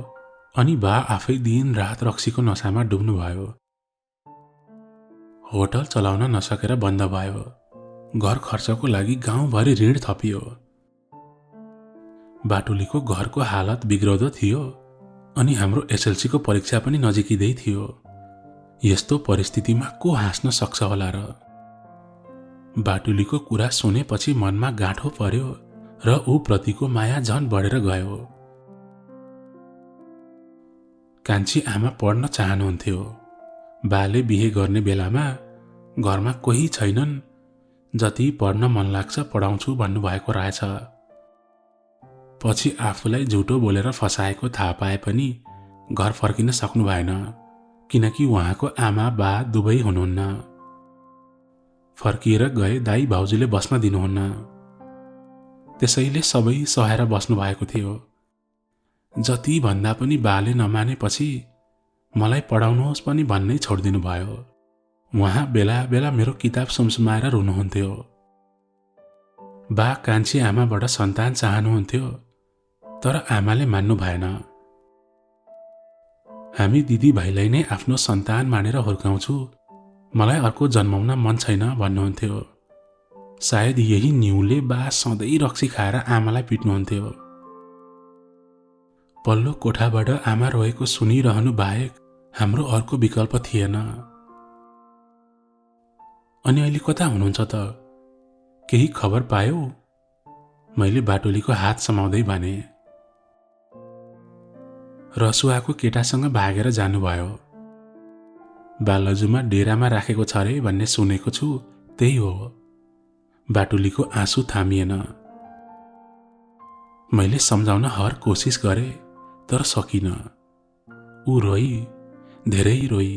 अनि बा आफै दिन रात रक्सीको नशामा डुब्नुभयो। होटल चलाउन नसकेर बन्द भयो। घर खर्चको लागि गाउँभरि ऋण थपियो। बाटुलीको घरको हालत बिग्रदो थियो अनि हाम्रो एसएलसीको परीक्षा पनि नजिकिँदै थियो। यस्तो परिस्थितिमा को हाँस्न सक्छ होला र? बाटुलीको कुरा सुनेपछि मनमा गाँठो पर्यो र ऊ प्रतिको माया झन बढेर गयो। कान्छी आमा पढ्न चाहनुहुन्थ्यो। बाले बिहे गर्ने बेलामा घरमा कोही छैनन्, जति पढ्न मन लाग्छ पढाउँछु भन्नुभएको रहेछ। पछि आफूलाई झुटो बोलेर फसाएको थाहा पाए पनि घर फर्किन सक्नु भएन, किनकि उहाँको आमा बा दुवै हुनुहुन्न। फर्किएर गए दाई भाउजूले बस्न दिनुहुन्न। त्यसैले सबै सहेर बस्नु भएको थियो। जति भन्दा पनि बाले नमानेपछि मलाई पढाउनुहोस् पनि भन्नै छोडिदिनु भयो। उहाँ बेला बेला मेरो किताब सुमसुमाएर रुनुहुन्थ्यो। बा कान्छी आमाबाट सन्तान चाहनुहुन्थ्यो, तर आमाले मान्नु भएन। हामी दिदी भाइलाई नै आफ्नो सन्तान मानेर हुर्काउँछु, मलाई अर्को जन्माउन मन छैन भन्नुहुन्थ्यो। सायद यही न्युले बा सधैँ रक्सी खाएर आमालाई पिट्नुहुन्थ्यो। पल्लो कोठाबाट आमा रोएको सुनिरहनु बाहेक हाम्रो अर्को विकल्प थिएन। अनि अहिले कता हुनुहुन्छ त? केही खबर पायौ? मैले बाटुलीको हात समाउँदै भने। रसुवाको केटासँग भागेर जानुभयो। बालजुमा डेरामा राखेको छ रे भन्ने सुनेको छु, त्यही हो। बाटुलीको आँसु थामिएन। मैले सम्झाउन हर कोसिस गरे, तर सकिन। ऊ रोई, धेरै रोई।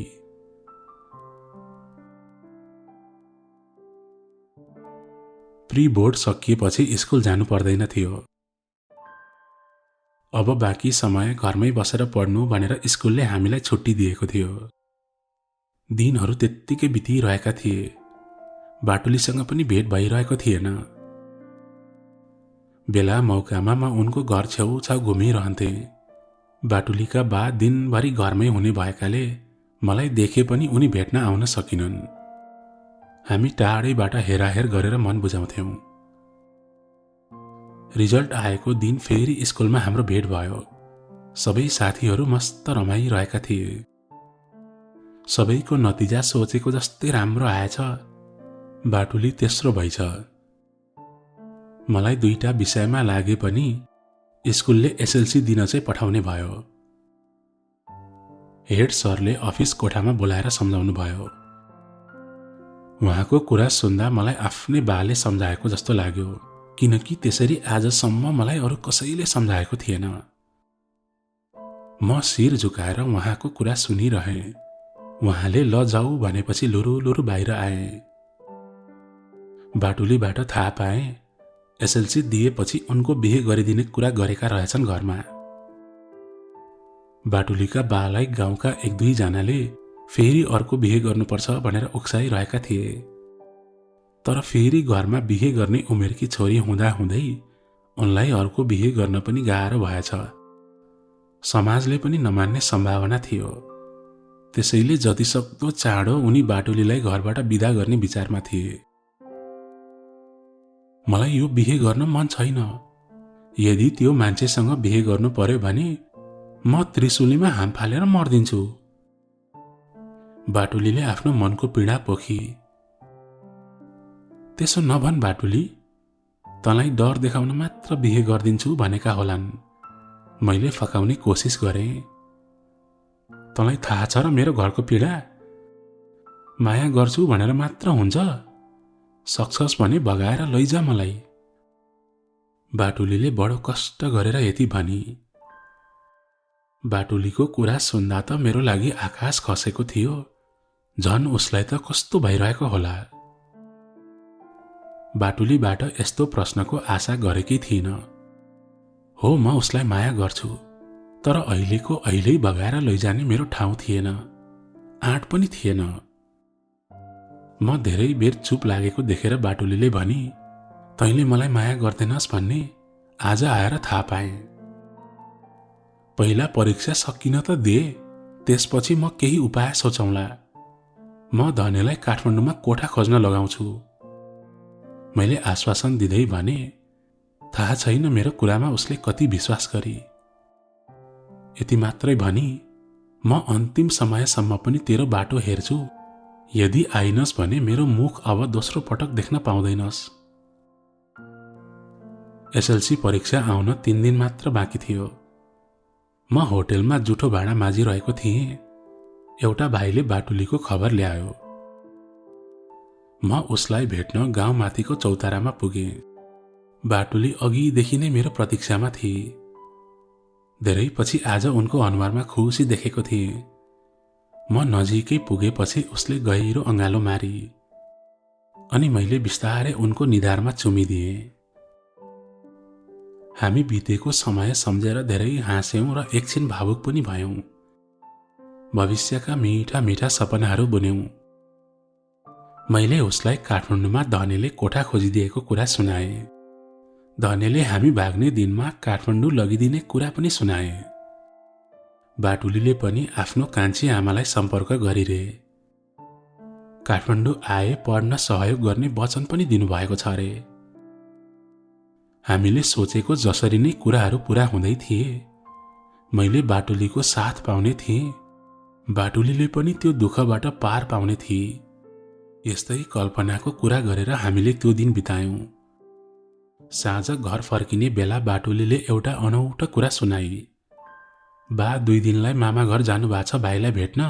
प्री बोर्ड सकिएपछि स्कुल जानु पर्दैन थियो। अब बाँकी समय घरमै बसेर पढ्नु भनेर स्कुलले हामीलाई छुट्टी दिएको थियो। दिनहरू त्यत्तिकै बितिरहेका थिए। बाटुलीसँग पनि भेट भइरहेको थिएन। बेला मौकामा म उनको घर छेउछाउ घुमिरहन्थे। बाटुलीका बा दिनभरि घरमै हुने भएकाले मलाई देखे पनि उनी भेट्न आउन सकिनन्। हामी टाढैबाट हेराहेर गरेर मन बुझाउँथ्यौं। रिजल्ट आएको दिन फेरि स्कुलमा हाम्रो भेट भयो। सबै साथीहरू मस्त रमाइरहेका थिए। सबैको नतिजा सोचेको जस्तै राम्रो आएछ। बाटुली तेस्रो भइछ। मलाई 2टा विषयमा लागे पनि स्कुलले एसएलसी दिन चाहिँ पठाउने भयो। हेड सरले अफिस कोठामा बोलाएर सम्झाउनु भयो। उहाँको कुरा सुन्दा मलाई आफ्नै बाले सम्झाएको जस्तो लाग्यो, किनकि त्यसरी आजसम्म मलाई अरू कसैले सम्झाएको थिएन। म शिर झुकाएर उहाँको कुरा सुनिरहेँ। उहाँले ल जाऊ भनेपछि लुरु लुरु बाहिर आए। बाटुलीबाट थाहा पाएँ एसएलसी दिएपछि उनको बिहे गरिदिने कुरा गरेका रहेछन् घरमा। बाटुलीका बालाई गाउँका 1-2 जनाले फेरि अर्को बिहे गर्नुपर्छ भनेर उक्साइरहेका थिए। तर फेरि घरमा बिहे गर्ने उमेरकी छोरी हुँदा हुँदै उनलाई अर्को बिहे गर्न पनि गाह्रो भएछ। समाजले पनि नमान्ने सम्भावना थियो। त्यसैले जतिसक्दो चाँडो उनी बाटुलीलाई घरबाट बिदा गर्ने विचारमा थिए। मलाई यो बिहे गर्न मन छैन। यदि त्यो मान्छेसँग बिहे गर्नु पर्यो भने म त्रिशुलीमा हाम फालेर मर्दिन्छु। बाटुलीले आफ्नो मनको पीडा पोखी। त्यसो नभन बाटुली, तँलाई डर देखाउन मात्र बिहे गरिदिन्छु भनेका होलान्। मैले फकाउने कोसिस गरेँ। तँलाई थाहा छ र मेरो घरको पीडा? माया गर्छु भनेर मात्र हुन्छ? सक्छस् भने बगाएर लैजा मलाई। बाटुलीले बडो कष्ट गरेर यति भनी। बाटुलीको कुरा सुन्दा त मेरो लागि आकाश खसेको थियो। झन् उसलाई त कस्तो भइरहेको होला। बाटुलीबाट यस्तो प्रश्नको आशा गरेकी थिइन। हो, म उसलाई माया गर्छु, तर अहिलेको अहिल्यै बगाएर लैजाने मेरो ठाउँ थिएन, आँट पनि थिएन। म धेरै बेर चुप लागेको देखेर बाटुलीले भनी, तैँले मलाई माया गर्दैनस् भन्ने आज आएर थाहा पाएँ। पहिला परीक्षा सकिन त दे, त्यसपछि म केही उपाय सोचौँला। म धनेलाई काठमाडौँमा कोठा खोज्न लगाउँछु। मैले आश्वासन दिँदै भने, थाहा छैन मेरो कुरामा उसले कति विश्वास गरी। यति मात्रै भनी, म अन्तिम समयसम्म पनि तेरो बाटो हेर्छु। यदि आइनस् भने मेरो मुख अब दोस्रो पटक देख्न पाउँदैनस्। एसएलसी परीक्षा आउन 3 दिन मात्र बाँकी थियो। म होटेलमा जुठो भाँडा माझिरहेको थिएँ। एउटा भाइले बाटुलीको खबर ल्यायो। म उसलाई भेट्न गाउँमाथिको चौतारामा पुगेँ। बाटुली अघिदेखि नै मेरो प्रतीक्षामा थिए। धेरै पछि आज उनको अनुहारमा खुसी देखेको थिएँ। म नजिकै पुगेपछि उसले गहिरो अँगालो मारी अनि मैले बिस्तारै उनको निधारमा चुमिदिएँ। हामी बितेको समय सम्झेर धेरै हाँस्यौँ र एकछिन भावुक पनि भयौँ। भविष्यका मीठा मीठा सपनाहरू बुन्यौँ। मैले उसलाई काठमाडौँमा धनेले कोठा खोजिदिएको कुरा सुनाएँ। धनेले हामी भाग्ने दिनमा काठमाडौँ लगिदिने कुरा पनि सुनाए। बाटुलीले पनि आफ्नो कान्छी आमालाई सम्पर्क गरिरहे। काठमाडौँ आए पढ्न सहयोग गर्ने वचन पनि दिनुभएको छ रे। हामीले सोचेको जसरी नै कुराहरू पूरा हुँदै थिए। मैले बाटुलीको साथ पाउने थिएँ, बाटुलीले पनि त्यो दुःखबाट पार पाउने थिए। यस्तै कल्पनाको कुरा गरेर हामीले त्यो दिन बितायौँ। साँझ घर फर्किने बेला बाटुलीले एउटा अनौठो कुरा सुनाई। बा 2 दिनलाई मामा घर जानुभएको छ भाइलाई भेट्न।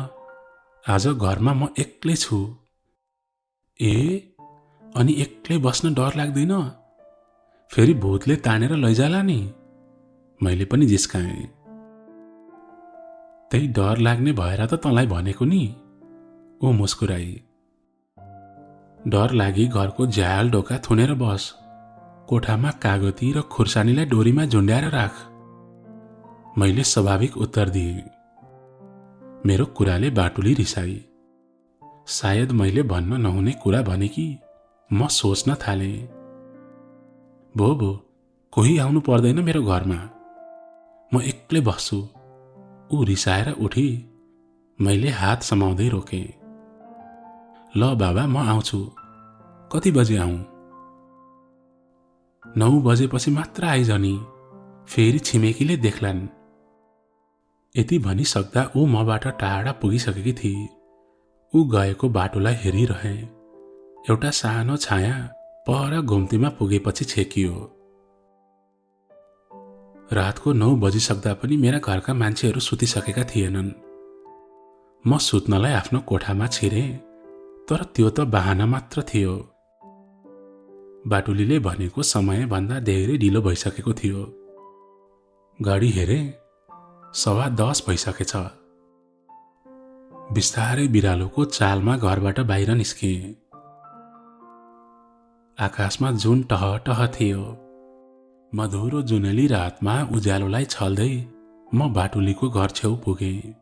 आज घरमा म एक्लै छु। ए, अनि एक्लै बस्न डर लाग्दैन? फेरि भूतले तानेर लैजाला नि? मैले पनि जिस्काएँ। त्यही डर लाग्ने भएर त तँलाई भनेको नि। ऊ मुस्कुराई। डर लागि घरको झ्याल ढोका थुनेर बस। कोठामा कागती र खुर्सानीलाई डोरीमा झुन्ड्याएर राख। मैले स्वाभाविक उत्तर दिएँ। मेरो कुराले बाटुली रिसाई। सायद मैले भन्न नहुने कुरा भने कि म सोच्न थालेँ। भो कोही आउनु पर्दैन मेरो घरमा, म एक्लै बस्छु। ऊ रिसाएर उठी। मैले हात समाउँदै रोकेँ। ल बाबा, म आउँछु। कति बजे आऊँ? 9 बजेपछि मात्र आइजनी, फेरि छिमेकीले देख्लान्। यति भनिसक्दा ऊ मबाट टाढा पुगिसकेकी थिए। ऊ गएको बाटोलाई हेरिरहे। एउटा सानो छाया पर घुम्तीमा पुगेपछि छेकियो। रातको 9 बजिसक्दा पनि मेरा घरका मान्छेहरू सुतिसकेका थिएनन्। म सुत्नलाई आफ्नो कोठामा छिरेँ, तर त्यो त बहाना मात्र थियो। बाटुलीले भनेको समयभन्दा धेरै ढिलो भइसकेको थियो। घडी हेरेँ, 10:15 भइसकेछ। बिस्तारै बिरालोको चालमा घरबाट बाहिर निस्केँ। आकाशमा जुन टह थियो। मधुरो जुनेली रातमा उज्यालोलाई छल्दै म बाटुलीको घर छेउ पुगेँ।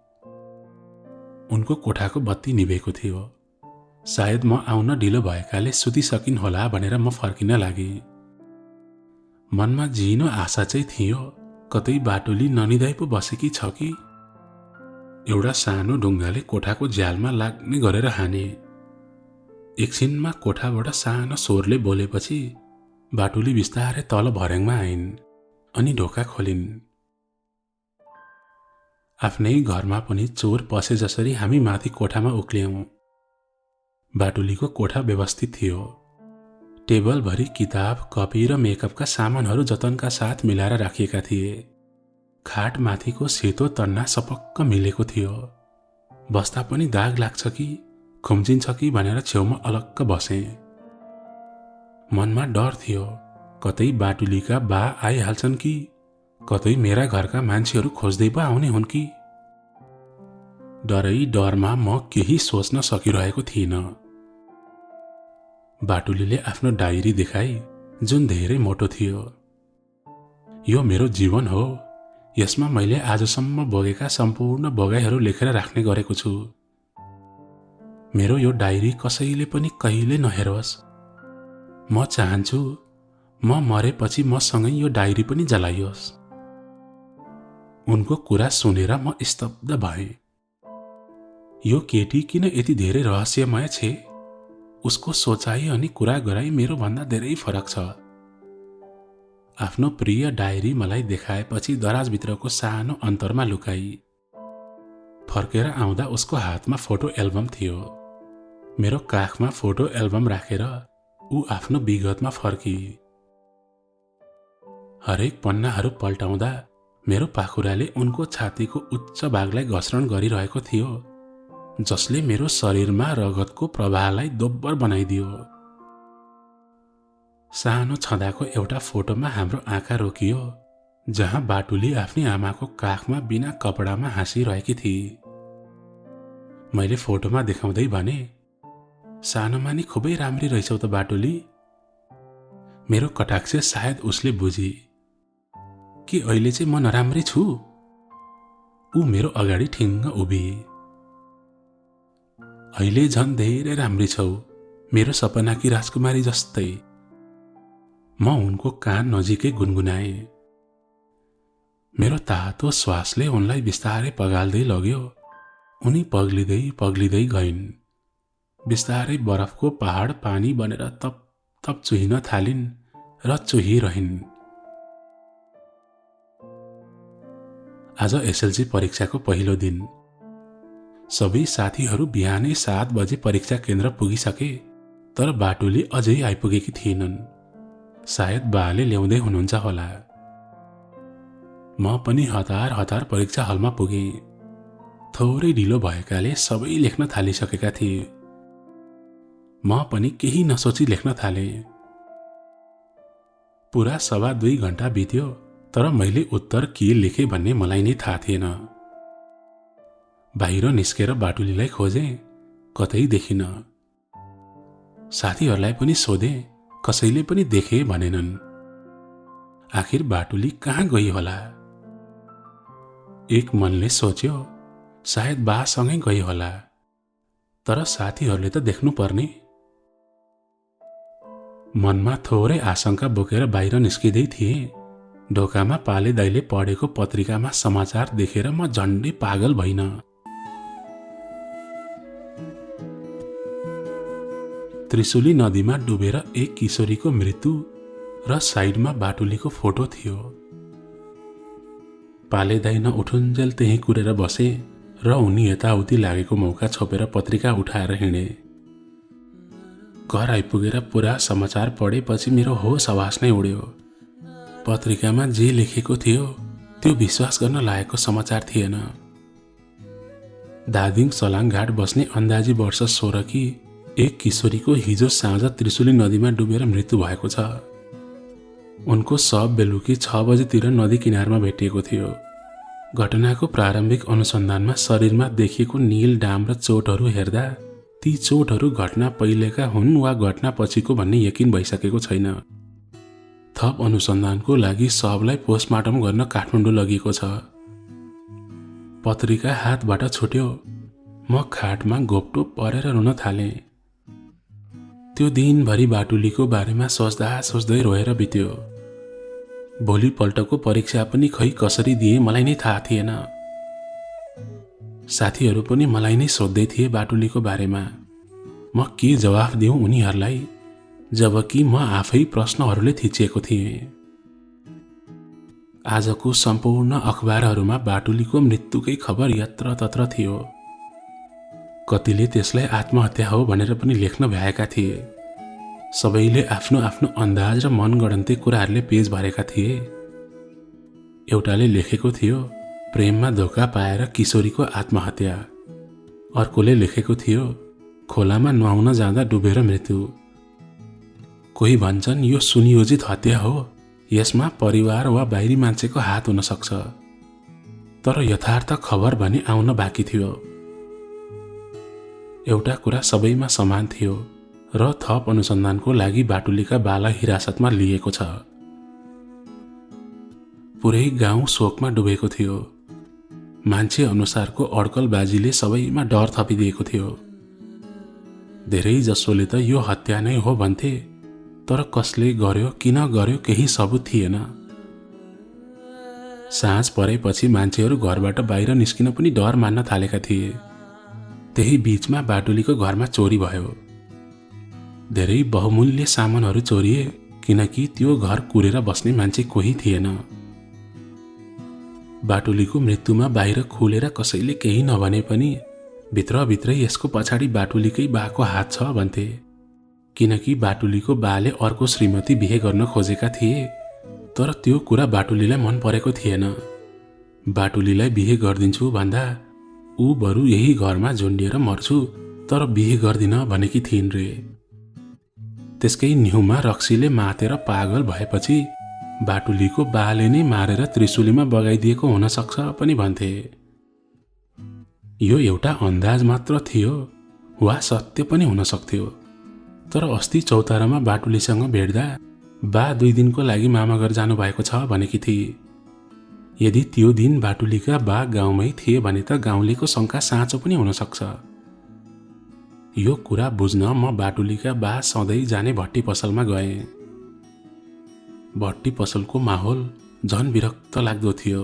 उनको कोठाको बत्ती निभेको थियो। सायद म आउन ढिलो भएकाले सुतिसकिन् होला भनेर म फर्किन लागेँ। मनमा झिनो आशा चाहिँ थियो, कतै बाटुली ननिदाई पो बसेकी छ कि। एउटा सानो ढुङ्गाले कोठाको झ्यालमा लाग्ने गरेर हाने। एकछिनमा कोठाबाट सानो स्वरले बोलेपछि बाटुली बिस्तारै तल भर्याङमा आइन् अनि ढोका खोलिन्। आफ्नै घरमा पनि चोर पसे जसरी हामी माथि कोठामा उक्ल्यौं। बाटुलीको कोठा व्यवस्थित थियो। टेबलभरि किताब, कपी र मेकअपका सामानहरू जतनका साथ मिलाएर राखिएका थिए। खाट माथिको सेतो तन्ना सपक्क मिलेको थियो। बस्दा पनि दाग लाग्छ कि खुम्चिन्छ कि भनेर छेउमा अलक्क बसे। मनमा डर थियो, कतै बाटुलीका बा आइहाल्छन् कि कतै मेरा घरका मान्छेहरू खोज्दै पो आउने हुन् कि। डरै डरमा म केही सोच्न सकिरहेको थिइनँ। बाटुलीले आफ्नो डायरी देखाई, जुन धेरै मोटो थियो। यो मेरो जीवन हो, यसमा मैले आजसम्म भोगेका सम्पूर्ण भोगाइहरू लेखेर राख्ने गरेको छु। मेरो यो डायरी कसैले पनि कहिले नहेरोस्। म चाहन्छु म मरेपछि मसँगै यो डायरी पनि जलाइयोस्। उनको कुरा सुनेर म स्तब्ध भएँ। यो केटी किन यति धेरै रहस्यमय छे? उसको सोचाइ अनि कुरा गराई मेरो भन्दा धेरै फरक छ। आफ्नो प्रिय डायरी मलाई देखाएपछि दराजभित्रको सानो अन्तरमा लुकाई। फर्केर आउँदा उसको हातमा फोटो एल्बम थियो। मेरो काखमा फोटो एल्बम राखेर ऊ आफ्नो विगतमा फर्की। हरेक पन्नाहरू पल्टाउँदा मेरो पाखुराले उनको छातीको उच्च भागलाई घस्रण गरिरहेको थियो, जसले मेरो शरीरमा रगतको प्रवाहलाई दोब्बर बनाइदियो। सानो छँदाको एउटा फोटोमा हाम्रो आँखा रोकियो, जहाँ बाटुली आफ्नी आमाको काखमा बिना कपडामा हाँसिरहेकी थिए। मैले फोटोमा देखाउँदै भने, सानोमा नि खुबै राम्री रहेछौ त बाटुली। मेरो कटाक्ष सायद उसले बुझी। के अहिले चाहिँ म नराम्री छु? ऊ मेरो अगाडि ठिङ्ग उभिए। अहिले झन् धेरै राम्री छौ, मेरो सपनाकी राजकुमारी जस्तै। म उनको कान नजिकै गुनगुनाए। मेरो तातो श्वासले उनलाई बिस्तारै पगाल्दै लग्यो। उनी पग्लिँदै पग्लिँदै गइन्। बिस्तारै बरफको पहाड पानी बनेर तप तप चुहिन थालिन् र चुहिरहिन्। आज एसएलसी परीक्षाको पहिलो दिन। सबै साथीहरू बिहानै 7 बजे परीक्षा केन्द्र पुगिसके, तर बाटुली अझै आइपुगेकी थिएनन्। सायद बाले ल्याउँदै हुनुहुन्छ होला। म पनि हतार हतार परीक्षा हलमा पुगेँ। थोरै ढिलो भएकाले सबै लेख्न थालिसकेका थिए। म पनि केही नसोची लेख्न थालेँ। पुरा 2.25 घण्टा बित्यो, तर मैले उत्तर के लेखेँ भन्ने मलाई नै थाहा थिएन। बाहिर निस्केर बाटुलीलाई खोजेँ, कतै देखिन। साथीहरूलाई पनि सोधेँ, कसैले पनि देखे भनेनन्। आखिर बाटुली कहाँ गई होला? एक मनले सोच्यो, सायद बासँगै गई होला, तर साथीहरूले त देख्नु पर्ने। मनमा थोरै आशंका बोकेर बाहिर निस्किँदै थिएँ, ढोकामा पाले दाइले पढेको पत्रिकामा समाचार देखेर म झन्डै पागल भइन। त्रिशुली नदीमा डुबेर एक किशोरीको मृत्यु र साइडमा बाटुलीको फोटो थियो। पाले दाइ न उठुन्जेल त्यही कुरेर बसे र उनी यताउति लागेको मौका छोपेर पत्रिका उठाएर हिँडे। घर आइपुगेर पुरा समाचार पढेपछि मेरो होस हवास नै उड्यो। पत्रिकामा जे लेखेको थियो त्यो विश्वास गर्न लायकको समाचार थिएन। दादिङ सलाङघाट बस्ने अन्दाजी वर्ष 16 की एक किशोरीको हिजो साँझ त्रिशुली नदीमा डुबेर मृत्यु भएको छ। उनको शव बेलुकी 6 बजेतिर नदी किनारमा भेटिएको थियो। घटनाको प्रारम्भिक अनुसन्धानमा शरीरमा देखिएको नील डाम र चोटहरू हेर्दा ती चोटहरू घटना पहिलेका हुन् वा घटना पछिको भन्ने यकिन भइसकेको छैन। थप अनुसन्धानको लागि शवलाई पोस्टमार्टम गर्न काठमाडौँ लगिएको छ। पत्रिका हातबाट छुट्यो। म खाटमा घोप्टो परेर रुन थालेँ। त्यो दिनभरि बाटुलीको बारेमा सोच्दा सोच्दै रोएर बित्यो। भोलिपल्टको परीक्षा पनि खै कसरी दिए मलाई नै थाहा थिएन। साथीहरू पनि मलाई नै सोध्दै थिए बाटुलीको बारेमा। म के जवाफ दिउँ उनीहरूलाई, जबकि म आफै प्रश्नहरूले थिचिएको थिएँ। आजको सम्पूर्ण अखबारहरूमा बाटुलीको मृत्युकै खबर यत्रतत्र थियो। कतिले त्यसलाई आत्महत्या हो भनेर पनि लेख्न भ्याएका थिए। सबैले आफ्नो आफ्नो अन्दाज र मनगढन्ती कुराहरूले पेज भरेका थिए। एउटाले लेखेको थियो प्रेममा धोका पाएर किशोरीको आत्महत्या। अर्कोले लेखेको थियो खोलामा नुहाउन जाँदा डुबेर मृत्यु। कोही भन्छन् यो सुनियोजित हत्या हो, यसमा परिवार वा बाहिरी मान्छेको हात हुन सक्छ। तर यथार्थ खबर भने आउन बाँकी थियो। एउटा कुरा सबैमा समान थियो र थप अनुसन्धानको लागि बाटुलीका बालाई हिरासतमा लिएको छ। पुरै गाउँ शोकमा डुबेको थियो। मान्छे अनुसारको अड्कलबाजीले सबैमा डर थपिदिएको थियो। धेरै जसोले त यो हत्या नै हो भन्थे, तर कसले गर्यो किन गर्यो केही सबुत थिएन। साँझ परेपछि मान्छेहरू घरबाट बाहिर निस्किन पनि डर मान्न थालेका थिए। त्यही बीचमा बाटुलीको घरमा चोरी भयो। धेरै बहुमूल्य सामानहरू चोरिए किनकि त्यो घर कुरेर बस्ने मान्छे कोही थिएन। बाटुलीको मृत्युमा बाहिर खुलेर कसैले केही नभने पनि भित्रभित्रै यसको पछाडि बाटुलीकै बाको हात छ भन्थे। किनकि बाटुलीको बाले अर्को श्रीमती बिहे गर्न खोजेका थिए, तर त्यो कुरा बाटुलीलाई मन परेको थिएन। बाटुलीलाई बिहे गरिदिन्छु भन्दा ऊ बरु यही घरमा झुन्डिएर मर्छु, तर बिहे गर्दिन भनेकी थिइन् रे। त्यसकै न्युमा रक्सीले मातेर पागल भएपछि बाटुलीको बाले नै मारेर त्रिशुलीमा बगाइदिएको हुन सक्छ पनि भन्थे। यो एउटा अन्दाज मात्र थियो वा सत्य पनि हुन सक्थ्यो। तर अस्ति चौतारामा बाटुलीसँग भेट्दा बा 2 दिनको लागि मामाघर जानुभएको छ भनेकी थिए। यदि त्यो दिन बाटुलीका बा गाउँमै थिए भने त गाउँलेको शङ्का साँचो पनि हुन सक्छ। यो कुरा बुझ्न म बाटुलीका बा सधैँ जाने भट्टी पसलमा गएँ। भट्टी पसलको माहौल झन विरक्त लाग्दो थियो।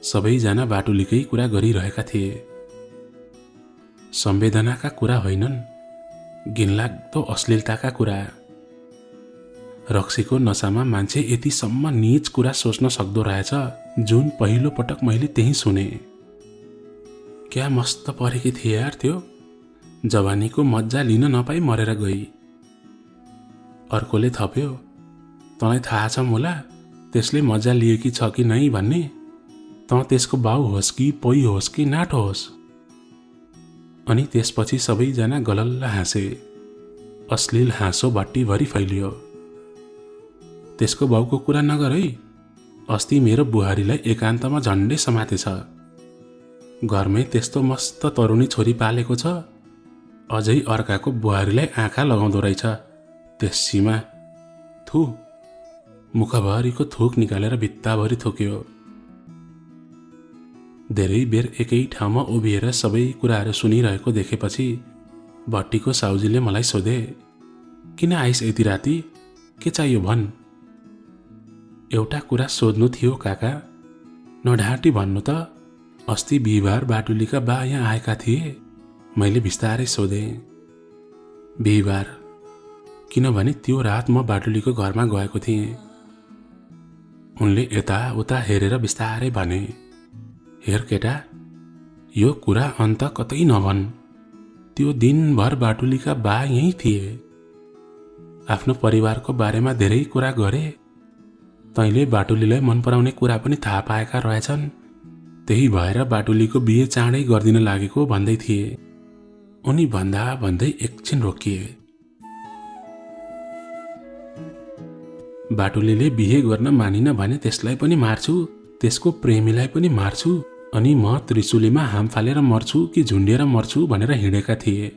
सबैजना बाटुलीकै कुरा गरिरहेका थिए। संवेदनाका कुरा होइनन्, घिनलाग्दो अश्लीलताका कुरा। रक्सीको नसामा मान्छे यतिसम्म नीच कुरा सोच्न सक्दो रहेछ, जुन पहिलो पटक मैले त्यही सुने। क्या मस्त परेकी थिए यार त्यो, जवानीको मज्जा लिन नपाई मरेर गई। अर्कोले थप्यो, तँलाई थाहा छ मुला त्यसले मज्जा लिएकी छ कि नै भन्ने? तँ त्यसको बाउ होस् कि पोइ होस् कि नाटो होस्। अनि त्यसपछि सबैजना गलल्ल हाँसे। अश्लील हाँसो भट्टीभरि फैलियो। त्यसको बाउको कुरा नगर है, अस्ति मेरो बुहारीलाई एकान्तमा झन्डै समातेछ। घरमै त्यस्तो मस्त तरुणी छोरी पालेको छ, अझै अर्काको बुहारीलाई आँखा लगाउँदो रहेछ। त्यस सीमा थु, मुखभरिको थुक निकालेर भित्ताभरि थुक्यो। धेरै बेर एकै ठाउँमा उभिएर सबै कुराहरू सुनिरहेको देखेपछि भट्टीको साउजीले मलाई सोधे, किन आइस यति राति, के चाहियो भन्? एउटा कुरा सोध्नु थियो काका, नढाँटी भन्नु त। अस्ति बिहिबार बाटुलीका बा यहाँ आएका थिए। मैले बिस्तारै सोधेँ, बिहिबार? किनभने त्यो रात म बाटुलीको घरमा गएको थिएँ। उनले यताउता हेरेर बिस्तारै भने, हेर केटा, यो कुरा अन्त कतै नभन्। त्यो दिनभर बाटुलीका बा यहीँ थिए। आफ्नो परिवारको बारेमा धेरै कुरा गरे। तैँले बाटुलीलाई मन पराउने कुरा पनि थाहा पाएका रहेछन्। त्यही भएर बाटुलीको बिहे चाँडै गरिदिन लागेको भन्दै थिए। उनी भन्दा भन्दै एकछिन रोकिए। बाटुलीले बिहे गर्न मानिन भने त्यसलाई पनि मार्छु, त्यसको प्रेमीलाई पनि मार्छु, अनि म त्रिशुलीमा हाम फालेर मर्छु कि झुन्डिएर मर्छु भनेर हिँडेका थिए।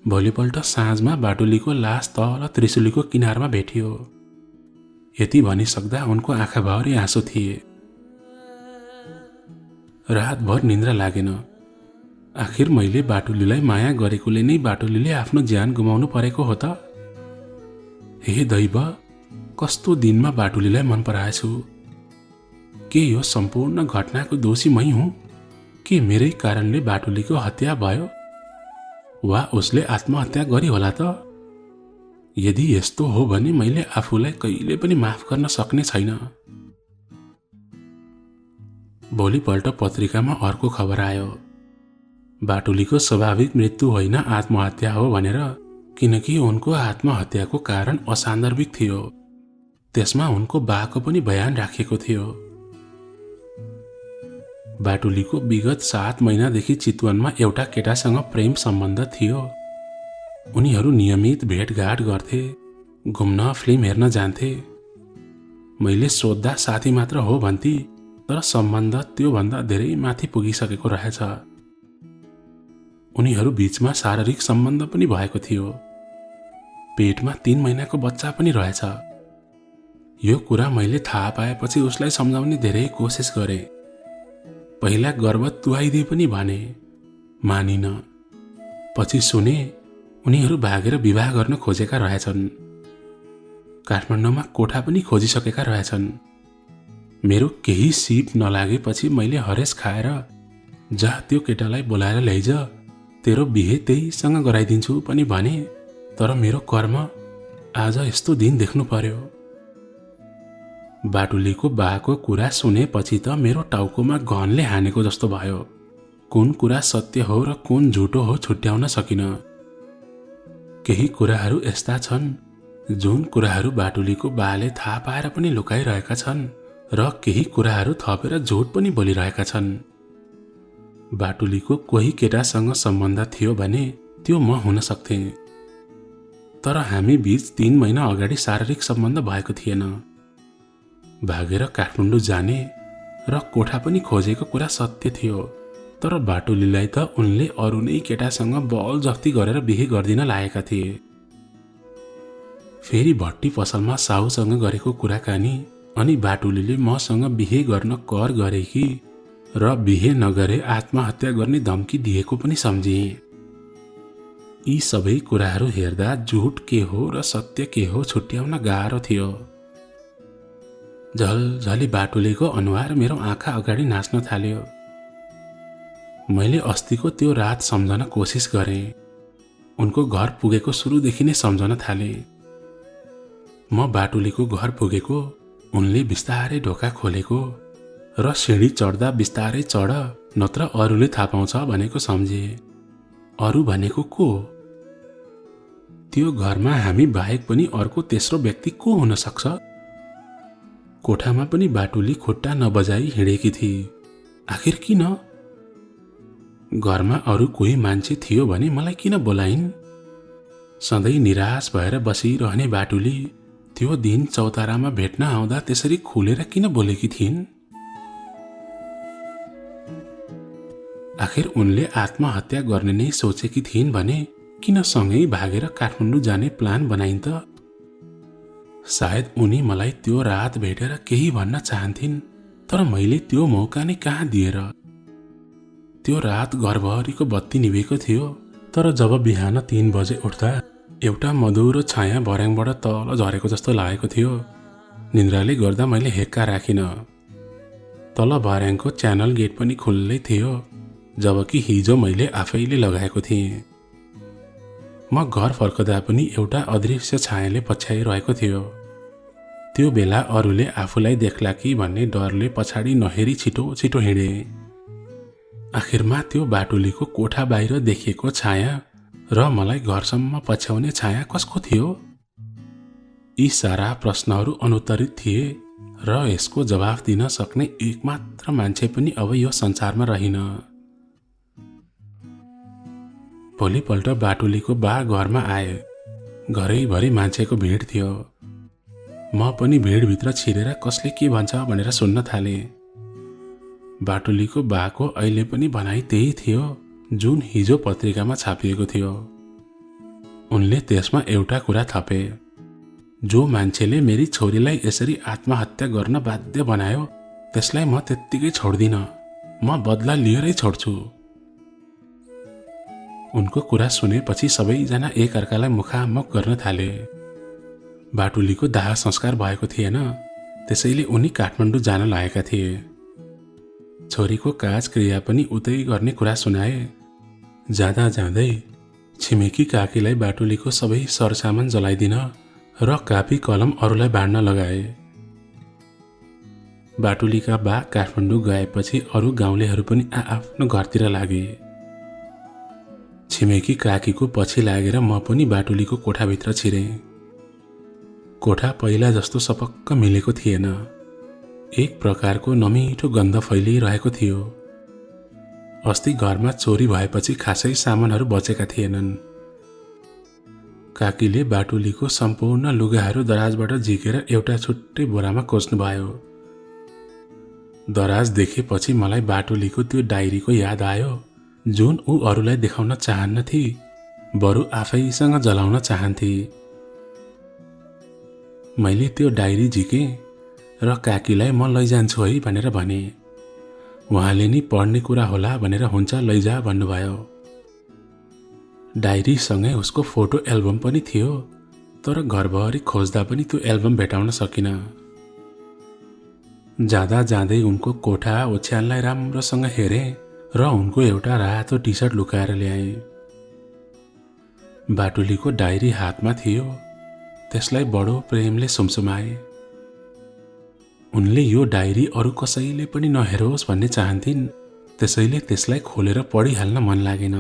भोलिपल्ट साँझमा बाटुलीको लास तल त्रिशुलीको किनारमा भेटियो। यति भनिसक्दा उनको आँखाभरि आँसु थिए। रातभर निन्द्रा लागेन। आखिर मैले बाटुलीलाई माया गरेकोले नै बाटुलीले आफ्नो ज्यान गुमाउनु परेको हो त? हे दैव, कस्तो दिनमा बाटुलीलाई मन पराएछु। के यो सम्पूर्ण घटनाको दोषी मै हुँ? के मेरै कारणले बाटुलीको हत्या भयो वा उसले आत्महत्या गरी होला त? यदि यस्तो हो भने मैले आफूलाई कहिले पनि माफ गर्न सक्ने छैन। भोलिपल्ट पत्रिकामा अर्को खबर आयो, बाटुलीको स्वाभाविक मृत्यु होइन आत्महत्या हो भनेर, किनकि उनको आत्महत्याको कारण असान्दर्भिक थियो। त्यसमा उनको बाको पनि बयान राखिएको थियो। बाटुलीको विगत 7 महिनादेखि चितवनमा एउटा केटासँग प्रेम सम्बन्ध थियो। उनीहरू नियमित भेटघाट गर्थे, घुम्न फिल्म हेर्न जान्थे। मैले सोद्धा साथी मात्र हो भन्थे, तर सम्बन्ध त्योभन्दा धेरै माथि पुगिसकेको रहेछ। उनीहरू बीचमा शारीरिक सम्बन्ध पनि भएको थियो। पेटमा 3 महिनाको बच्चा पनि रहेछ। यो कुरा मैले थाहा पाएपछि उसलाई सम्झाउने धेरै कोसिस गरे। पहिला गर्व तुहाइदिए पनि भने, मानिन। पछि सुने उनीहरू भागेर विवाह गर्न खोजेका रहेछन्। काठमाडौँमा कोठा पनि खोजिसकेका रहेछन्। मेरो केही सिप नलागेपछि मैले हरेस खाएर, जा त्यो केटालाई बोलाएर ल्याइज, तेरो बिहे त्यहीसँग गराइदिन्छु पनि भने। तर मेरो कर्म आज यस्तो दिन देख्नु पर्यो। बाटुलीको बाको कुरा सुनेपछि त मेरो टाउकोमा घनले हानेको जस्तो भयो। कुन कुरा सत्य हो र कुन झुटो हो छुट्याउन सकिन। केही कुराहरू यस्ता छन् जुन कुराहरू बाटुलीको बाले थाहा पाएर पनि लुकाइरहेका छन् र केही कुराहरू थपेर झुट पनि बोलिरहेका छन्। बाटुलीको कोही केटासँग सम्बन्ध थियो भने त्यो म हुन सक्थे, तर हामी बीच 3 महिना अगाडि शारीरिक सम्बन्ध भएको थिएन। भागेर काठमाडौँ जाने र कोठा पनि खोजेको कुरा सत्य थियो, तर बाटुलीलाई त उनले अरू नै केटासँग बल जफ्ती गरेर बिहे गर्दिन लागेका थिए। फेरि भट्टी पसलमा साहुसँग गरेको कुराकानी अनि बाटुलीले मसँग बिहे गर्न कर गरेकी र बिहे नगरे आत्महत्या गर्ने धम्की दिएको पनि सम्झिए। यी सबै कुराहरू हेर्दा झुट के हो र सत्य के हो छुट्याउन गाह्रो थियो। झलझली बाटुलीको अनुहार मेरो आँखा अगाडि नाच्न थाल्यो। मैले अस्तिको त्यो रात सम्झन कोसिस गरेँ। उनको घर पुगेको सुरुदेखि नै सम्झन थालेँ। म बाटुलीको घर पुगेको, उनले बिस्तारै ढोका खोलेको र सिँढी चढ्दा बिस्तारै चढ, नत्र अरूले थाहा पाउँछ भनेको सम्झे। अरू भनेको को? त्यो घरमा हामी बाहेक पनि अर्को तेस्रो व्यक्ति को हुन सक्छ? कोठामा पनि बाटुली खुट्टा नबजाई हिँडेकी थिए। आखिर किन? घरमा अरू कोही मान्छे थियो भने मलाई किन बोलाइन्? सधैँ निराश भएर बसिरहने बाटुली त्यो दिन चौतारामा भेट्न आउँदा त्यसरी खुलेर किन बोलेकी थिइन्? आखिर उनले आत्महत्या गर्ने नै सोचेकी थिइन् भने किन सँगै भागेर काठमाडौँ जाने प्लान बनाइन् त? सायद उनी मलाई त्यो रात भेटेर केही भन्न चाहन्थिन्, तर मैले त्यो मौका नै कहाँ दिएर। त्यो रात घरभरिको बत्ती निभेको थियो, तर जब बिहान 3 बजे उठ्दा एउटा मधुरो छाया भर्याङबाट तल झरेको जस्तो लागेको थियो। निन्द्राले गर्दा मैले हेक्का राखिन। तल भर्याङको च्यानल गेट पनि खुल्लै थियो, जबकि हिजो मैले आफैले लगाएको थिएँ। म घर फर्कदा पनि एउटा अदृश्य छायाले पछ्याइरहेको थियो। त्यो बेला अरूले आफूलाई देख्ला कि भन्ने डरले पछाडि नहेरी छिटो छिटो हिँडे। आखिरमा त्यो बाटुलीको कोठा बाहिर देखिएको छाया र मलाई घरसम्म पछ्याउने छाया कसको थियो? यी सारा प्रश्नहरू अनुत्तरित थिए र यसको जवाफ दिन सक्ने एकमात्र मान्छे पनि अब यो संसारमा रहिन। भोलिपल्ट बाटुलीको बा घरमा आए। घरैभरि मान्छेको भिड थियो। म पनि भिडभित्र छिरेर कसले के भन्छ भनेर सुन्न थालेँ। बाटुलीको बाको अहिले पनि भनाइ त्यही थियो जुन हिजो पत्रिकामा छापिएको थियो। उनले त्यसमा एउटा कुरा थपे, जो मान्छेले मेरी छोरीलाई यसरी आत्महत्या गर्न बाध्य बनायो त्यसलाई म त्यत्तिकै छोड्दिन, म बदला लिएरै छोड्छु। उनको कुरा सुनेपछि सबैजना एकअर्कालाई मुखामुख गर्न थाले। बाटुलीको दाह संस्कार भएको थिएन, त्यसैले उनी काठमाडौँ जान लागेका थिए। छोरीको काज क्रिया पनि उतै गर्ने कुरा सुनाए। जाँदा जाँदै छिमेकी काकीलाई बाटुलीको सबै सरसामान जलाइदिन र कापी कलम अरूलाई बाँड्न लगाए। बाटुलीका बा काठमाडौँ गएपछि अरू गाउँलेहरू पनि आफ्नो घरतिर लागे। छिमेकी काकीको पछि लागेर म पनि बाटुलीको कोठाभित्र छिरेँ। कोठा पहिला जस्तो सपक्क मिलेको थिएन। एक प्रकारको नमिठो गन्ध फैलिरहेको थियो। अस्ति घरमा चोरी भएपछि खासै सामानहरू बचेका थिएनन्। काकीले बाटुलीको सम्पूर्ण लुगाहरू दराजबाट झिकेर एउटा छुट्टै बोरामा कोस्नुभयो। दराज देखेपछि मलाई बाटुलीको त्यो डायरीको याद आयो, जुन ऊ अरूलाई देखाउन चाहन्नथी, बरु आफैसँग जलाउन चाहन्थे। मैले त्यो डायरी झिकेँ र काकीलाई म लैजान्छु है भनेर भने। उहाँले नि पढ्ने कुरा होला भनेर हुन्छ लैजा भन्नुभयो। डायरीसँगै उसको फोटो एल्बम पनि थियो, तर घरभरि खोज्दा पनि त्यो एल्बम भेटाउन सकिन। जाँदा जाँदै उनको कोठा ओछ्यानलाई राम्रोसँग हेरेँ र उनको एउटा रातो टी सर्ट लुकाएर ल्याएँ। बाटुलीको डायरी हातमा थियो, त्यसलाई बडो प्रेमले सुमसुमाए। उनले यो डायरी अरू कसैले पनि नहेरोस् भन्ने चाहन्थिन्, त्यसैले त्यसलाई खोलेर पढिहाल्न मन लागेन।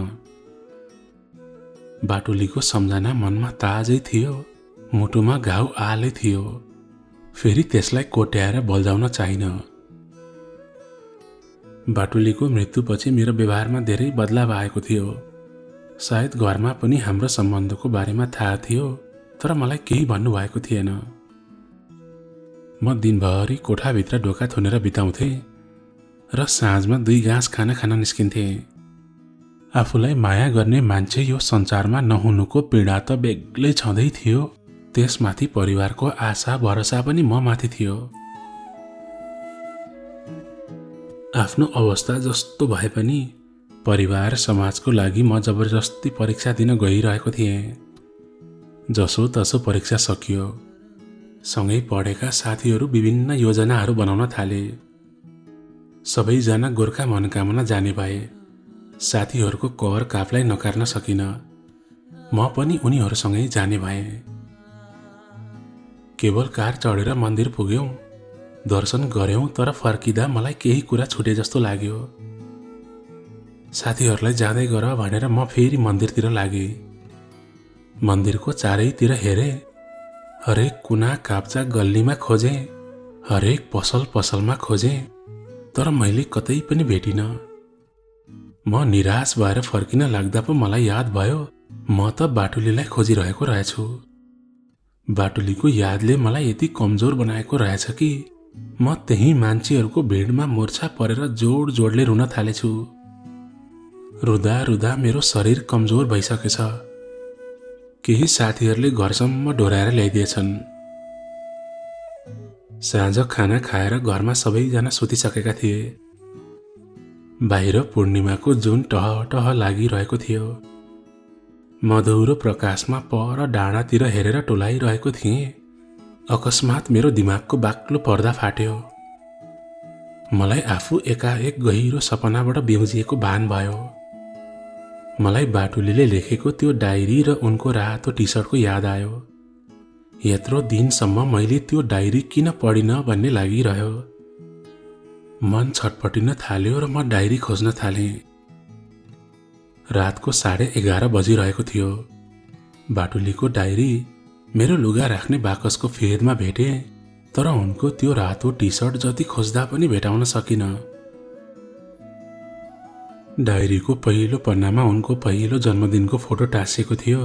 बाटुलीको सम्झना मनमा ताजै थियो, मुटुमा घाउ आलै थियो, फेरि त्यसलाई कोट्याएर बल्झाउन चाहिन। बाटुलीको मृत्युपछि मेरो व्यवहारमा धेरै बदलाव आएको थियो। सायद घरमा पनि हाम्रो सम्बन्धको बारेमा थाहा थियो, तर मलाई केही भन्नुभएको थिएन। म दिनभरि कोठाभित्र ढोका थुनेर बिताउँथे र साँझमा 2 गाँस खाना खान निस्किन्थे। आफूलाई माया गर्ने मान्छे यो संसारमा नहुनुको पीडा त बेग्लै छँदै थियो, त्यसमाथि परिवारको आशा भरोसा पनि म माथि थियो। आफ्नो अवस्था जस्तो भए पनि परिवार समाजको लागि म जबरजस्ती परीक्षा दिन गइरहेको थिएँ। जसो तसो परीक्षा सकियो। सँगै पढेका साथीहरू विभिन्न योजनाहरू बनाउन थाले। सबैजना गोर्खा मनोकामना जाने भए। साथीहरूको कर काफलाई नकार्न सकिन। म पनि उनीहरूसँगै जाने भएँ। केवल कार चढेर मन्दिर पुग्यौं, दर्शन गर्यौं, तर फर्किँदा मलाई केही कुरा छुटे जस्तो लाग्यो। साथीहरूलाई जाँदै गर भनेर म फेरि मन्दिरतिर लागेँ। मन्दिरको चारैतिर हेरेँ, हरेक कुना काप्चा गल्लीमा खोजेँ, हरेक पसलमा खोजेँ, तर मैले कतै पनि भेटिन। म निराश भएर फर्किन लाग्दा पो मलाई याद भयो, म त बाटुलीलाई खोजिरहेको रहेछु। बाटुलीको यादले मलाई यति कमजोर बनाएको रहेछ कि म त्यही मान्छेहरूको भिडमा मूर्छा परेर जोड जोडले रुन थालेछु। रुदा रुदा मेरो शरीर कमजोर भइसकेछ। केही साथीहरूले घरसम्म डोराएर ल्याइदिएछन्। साँझ खाना खाएर घरमा सबैजना सुतिसकेका थिए। बाहिर पूर्णिमाको जुन टह टह लागिरहेको थियो। मधुरो प्रकाशमा पर डाँडातिर हेरेर टोलाइरहेको थिएँ। अकस्मात मेरो दिमागको बाक्लो पर्दा फाट्यो। मलाई आफू एकाएक गहिरो सपनाबाट बिउजिएको भान भयो। मलाई बाटुलीले लेखेको त्यो डायरी र उनको रातो टी सर्टको याद आयो। यत्रो दिनसम्म मैले त्यो डायरी किन पढिन भन्ने लागिरह्यो। मन छटपटिन थाल्यो र म डायरी खोज्न थालेँ। रातको 11:30 बजिरहेको थियो। बाटुलीको डायरी मेरो लुगा राख्ने बाकसको फेदमा भेटेँ, तर उनको त्यो रातो टी सर्ट जति खोज्दा पनि भेटाउन सकिन। डायरीको पहिलो पन्नामा उनको पहिलो जन्मदिनको फोटो टाँसिएको थियो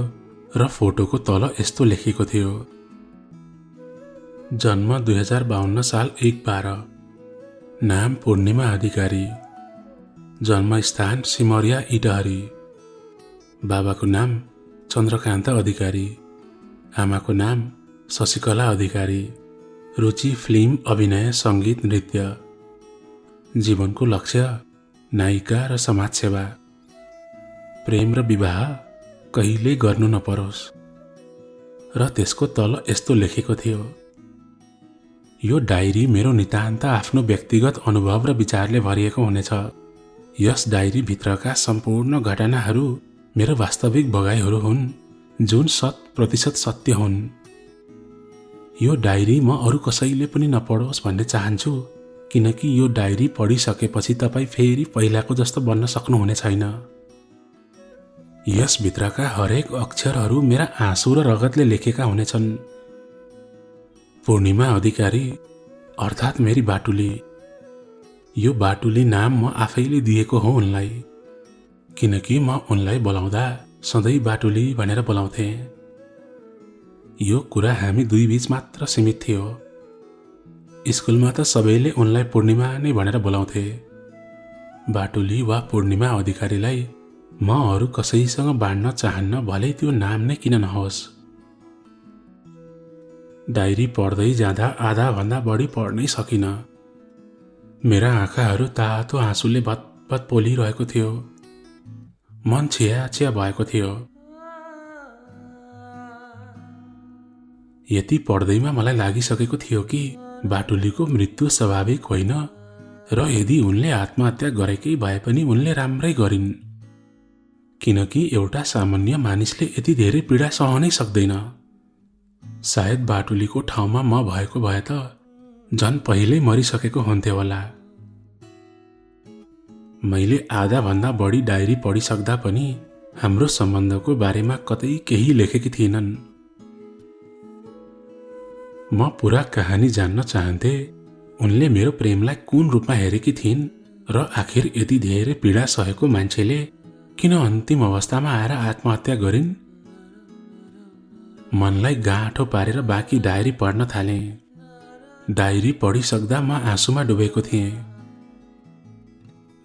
र फोटोको तल यस्तो लेखेको थियो, जन्म 2052 साल 1/12, नाम पूर्णिमा अधिकारी, जन्मस्थान सिमरिया इटहरी, बाबाको नाम चन्द्रकान्त अधिकारी, आमाको नाम शशिकला अधिकारी, रुचि फिल्म अभिनय सङ्गीत नृत्य, जीवनको लक्ष्य नायिका र समाजसेवा, प्रेम र विवाह कहिल्यै गर्नु नपरोस्। र त्यसको तल यस्तो लेखेको थियो, यो डायरी मेरो नितान्त आफ्नो व्यक्तिगत अनुभव र विचारले भरिएको हुनेछ। यस डायरी भित्रका सम्पूर्ण घटनाहरू मेरो वास्तविक भगाइहरू हुन्, जुन 100% सत्य हुन्। यो डायरी म अरू कसैले पनि नपढोस् भन्ने चाहन्छु, किनकि यो डायरी पढिसकेपछि तपाईँ फेरि पहिलाको जस्तो बन्न सक्नुहुने छैन। यस भित्रका हरेक अक्षरहरू मेरा आँसु र रगतले लेखेका हुनेछन्। पूर्णिमा अधिकारी अर्थात् मेरी बाटुली। यो बाटुली नाम म आफैले दिएको हो उनलाई, किनकि म उनलाई बोलाउँदा सधैँ बाटुली भनेर बोलाउँथे। यो कुरा हामी दुई बीच मात्र सीमित थियो। स्कुलमा त सबैले उनलाई पूर्णिमा नै भनेर बोलाउँथे। बाटुली वा पूर्णिमा अधिकारीलाई म अरू कसैसँग बाँड्न चाहन्न, भले त्यो नाम नै किन नहोस्। डायरी पढ्दै जाँदा आधाभन्दा बढी पढ्नै सकिन। मेरा आँखाहरू तातो आँसुले भतभत पोलिरहेको थियो। मन छिया भएको थियो। यति पढ्दैमा मलाई लागिसकेको थियो कि बाटुलीको मृत्यु स्वाभाविक होइन र यदि उनले आत्महत्या गरेकै भए पनि उनले राम्रै गरिन्, किनकि एउटा सामान्य मानिसले यति धेरै पीडा सहनै सक्दैन। सायद बाटुलीको ठाउँमा म भएको भए त झन् पहिल्यै मरिसकेको हुन्थ्यो होला। मैले आधाभन्दा बढी डायरी पढिसक्दा पनि हाम्रो सम्बन्धको बारेमा कतै केही लेखेकी थिएनन्। म पूरा कहानी जान्न चाहन्थे। उनले मेरो प्रेमलाई कुन रूपमा हेरेकी थिइन् र आखिर यति धेरै पीडा सहेको मान्छेले किन अन्तिम अवस्थामा आएर आत्महत्या गरिन्। मनलाई गाँठो पारेर बाँकी डायरी पढ्न थाले। डायरी पढिसक्दा म आँसुमा डुबेको थिएँ।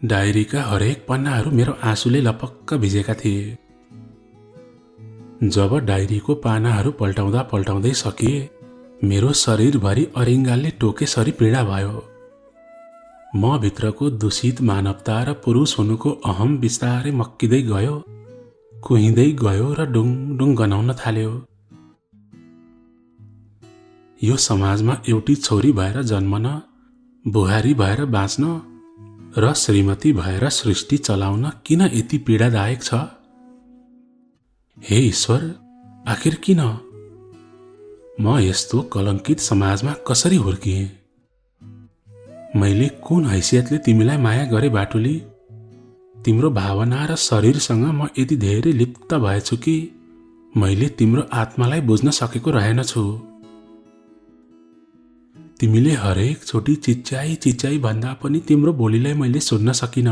डायरीका हरेक पन्नाहरू मेरो आँसुले लपक्क भिजेका थिए। जब डायरीको पानाहरू पल्टाउँदा पल्टाउँदै सकिए, मेरो शरीरभरि अरिङ्गालले टोकेसरी पीडा भयो। म भित्रको दूषित मानवता र पुरुष हुनुको अहम बिस्तारै मक्किँदै गयो, कुहिँदै गयो र डुङडुङ गनाउन थाल्यो। यो समाजमा एउटी छोरी भएर जन्मन, बुहारी भएर बाँच्न र श्रीमती भएर सृष्टि चलाउन किन यति पीडादायक छ? हे ईश्वर, आखिर किन? म यस्तो कलङ्कित समाजमा कसरी हुर्किएँ? मैले कुन हैसियतले तिमीलाई माया गरे बाटुली? तिम्रो भावना र शरीरसँग म यति धेरै लिप्त भएछु कि मैले तिम्रो आत्मालाई बुझ्न सकेको रहेनछु। तिमीले हरेक चोटि चिच्याई भन्दा पनि तिम्रो बोलीलाई मैले सुन्न सकिन।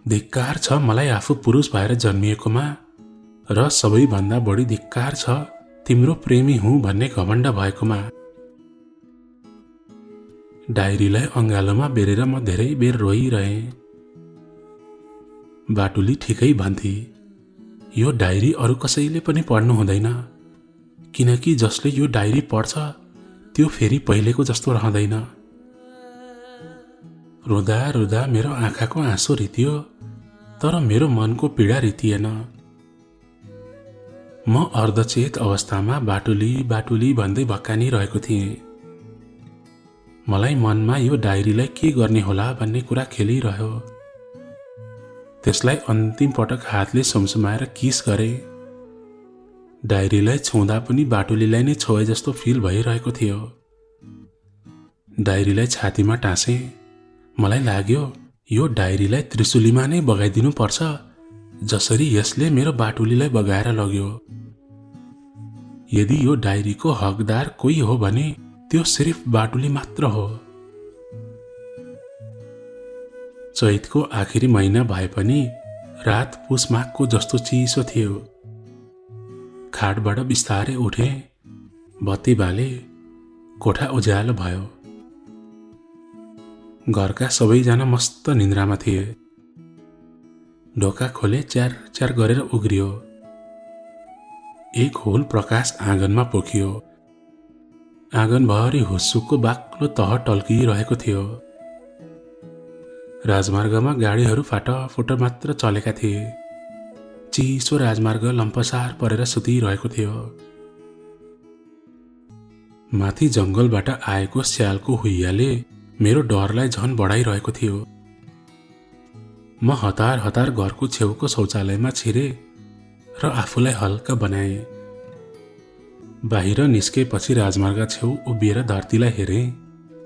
धिक्कार छ मलाई आफू पुरुष भएर जन्मिएकोमा, र सबैभन्दा बढी धिक्कार छ तिम्रो प्रेमी हुँ भन्ने घमण्ड भएकोमा। डायरीलाई अँगालोमा बेरेर म धेरै बेर रोइरहेँ। बाटुली ठिकै भन्थे, यो डायरी अरू कसैले पनि पढ्नु हुँदैन, किनकि जसले यो डायरी पढ्छ त्यो फेरि पहिलेको जस्तो रहँदैन। रुँदा रुँदा मेरो आँखाको आँसु रित्यो, तर मेरो मनको पीडा रितिएन। म अर्धचेत अवस्थामा बाटुली बाटुली भन्दै भक्कानी रहेको थिएँ। मलाई मनमा यो डायरीलाई के गर्ने होला भन्ने कुरा खेलिरह्यो। त्यसलाई अन्तिम पटक हातले सुमसुमाएर किस गरे। डायरीलाई छुँदा पनि बाटुलीलाई नै छोए जस्तो फिल भइरहेको थियो। डायरीलाई छातीमा टाँसे। मलाई लाग्यो यो डायरीलाई त्रिशुलीमा नै बगाइदिनु पर्छ, जसरी यसले मेरो बाटुलीलाई बगाएर लग्यो। यदि यो डायरीको हकदार कोही हो भने त्यो सिर्फ बाटुली मात्र हो। चैतको आखिरी महिना भए पनि रात पुस माघको जस्तो चिसो थियो। खाटबाट बिस्तारै उठे, बत्ती बाले, कोठा उज्यालो भयो। घरका सबैजना मस्त निन्द्रामा थिए। ढोका खोले, च्यार च्यार गरेर उग्रियो। एक होल प्रकाश आँगनमा पोखियो। आँगनभरि हुस्सुकको बाक्लो तह टल्किरहेको थियो। राजमार्गमा गाडीहरू फाटाफुट मात्र चलेका थिए। चिसो राजमार्ग लम्पसार परेर सुतिरहेको थियो। माथि जङ्गलबाट आएको स्यालको हुइयाले मेरो डरलाई झन बढाइरहेको थियो। म हतार हतार घरको छेउको शौचालयमा छिरे र आफूलाई हल्का बनाए। बाहिर निस्केपछि राजमार्ग छेउ उभिएर धरतीलाई हेरे।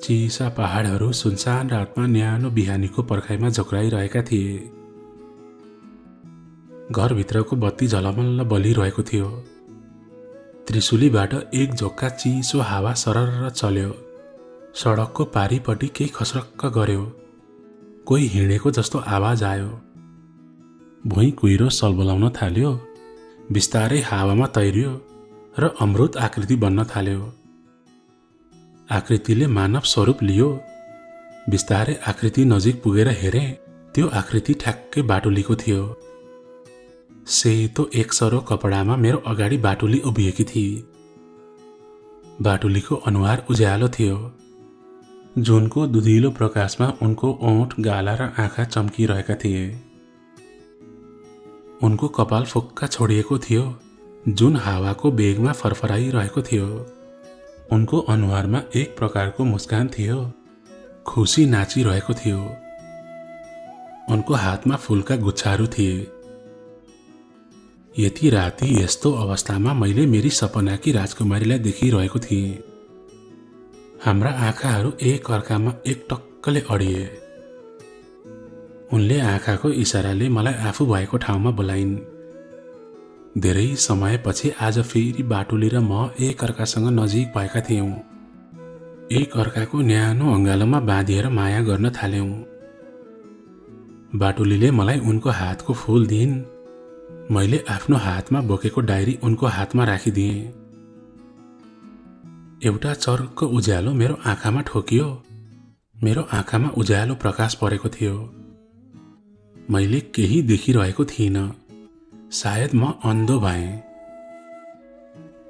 चिसा पहाडहरू सुनसान रातमा न्यानो बिहानीको पर्खाइमा झोक्राइरहेका थिए। घरभित्रको बत्ती झलमल्ल बलिरहेको थियो। त्रिशुलीबाट एक झोक्का चिसो हावा सरर चल्यो। सडकको पारिपट्टि केही खस्रक्क गर्यो। कोही हिँडेको जस्तो आवाज आयो। भुइँ कुहिरो सलबलाउन थाल्यो। बिस्तारै हावामा तैरियो र अमृत आकृति बन्न थाल्यो। आकृतिले मानव स्वरूप लियो। बिस्तारै आकृति नजिक पुगेर हेरे, त्यो आकृति ठ्याक्कै बाटुलीको थियो। सेतो एकसरो कपडामा मेरो अगाडि बाटुली उभिएकी थिए। बाटुलीको अनुहार उज्यालो थियो। जुनको दुधिलो प्रकाशमा उनको ओठ, गाला र आँखा चम्किरहेका थिए। उनको कपाल फुक्का छोडिएको थियो, जुन हावाको बेगमा फरफराइरहेको थियो। उनको अनुहारमा एक प्रकारको मुस्कान थियो, खुसी नाचिरहेको थियो। उनको हातमा फूलका गुच्छाहरू थिए। यति राति यस्तो अवस्थामा मैले मेरी सपनाकी राजकुमारीलाई देखिरहेको थिएँ। हाम्रा आँखाहरू एक अर्कामा एक टक्कले अडिए। उनले आँखाको इसाराले मलाई आफू भएको ठाउँमा बोलाइन्। धेरै समयपछि आज फेरि बाटुली र म एक अर्कासँग नजिक भएका थियौं। एक अर्काको न्यानो अँगालोमा बाँधिएर माया गर्न थाल्यौं। बाटुलीले मलाई उनको हातको फूल दिइन्। मैले आफ्नो हातमा बोकेको डायरी उनको हातमा राखिदिएँ। एउटा चर्को उज्यालो मेरो आँखामा ठोकियो। मेरो आँखामा उज्यालो प्रकाश परेको थियो। मैले केही देखिरहेको थिइनँ। सायद म अन्धो भएँ।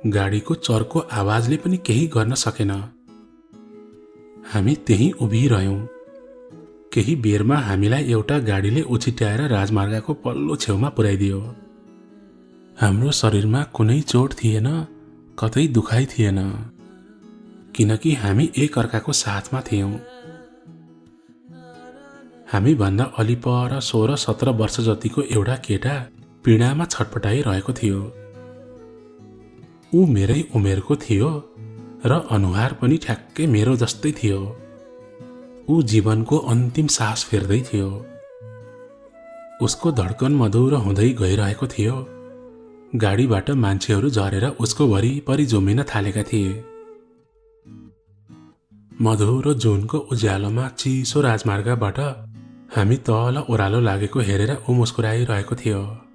गाडीको चर्को आवाजले पनि केही गर्न सकेन। हामी त्यहीँ उभिरह्यौं। केही बेरमा हामीलाई एउटा गाडीले उछिट्याएर राजमार्गको पल्लो छेउमा पुर्याइदियो। हाम्रो शरीरमा कुनै चोट थिएन, कतै दुखाइ थिएन, किनकि हामी एक अर्काको साथमा थियौं। हामी भन्दा अलि पर 16-17 वर्ष जतिको एउटा केटा पीडामा छटपटाइरहेको थियो। ऊ मेरै उमेरको थियो र अनुहार पनि ठ्याक्कै मेरो जस्तै थियो। ऊ जीवनको अन्तिम सास फेर्दै थियो। उसको धड्कन मधुरो हुँदै गइरहेको थियो। गाडीबाट मान्छेहरू झरेर उसको वरिपरि जमिन थालेका थिए। मधुरो जुनको उज्यालोमा चिसो राजमार्गबाट हामी तल ओह्रालो लागेको हेरेर ऊ मुस्कुराइरहेको थियो।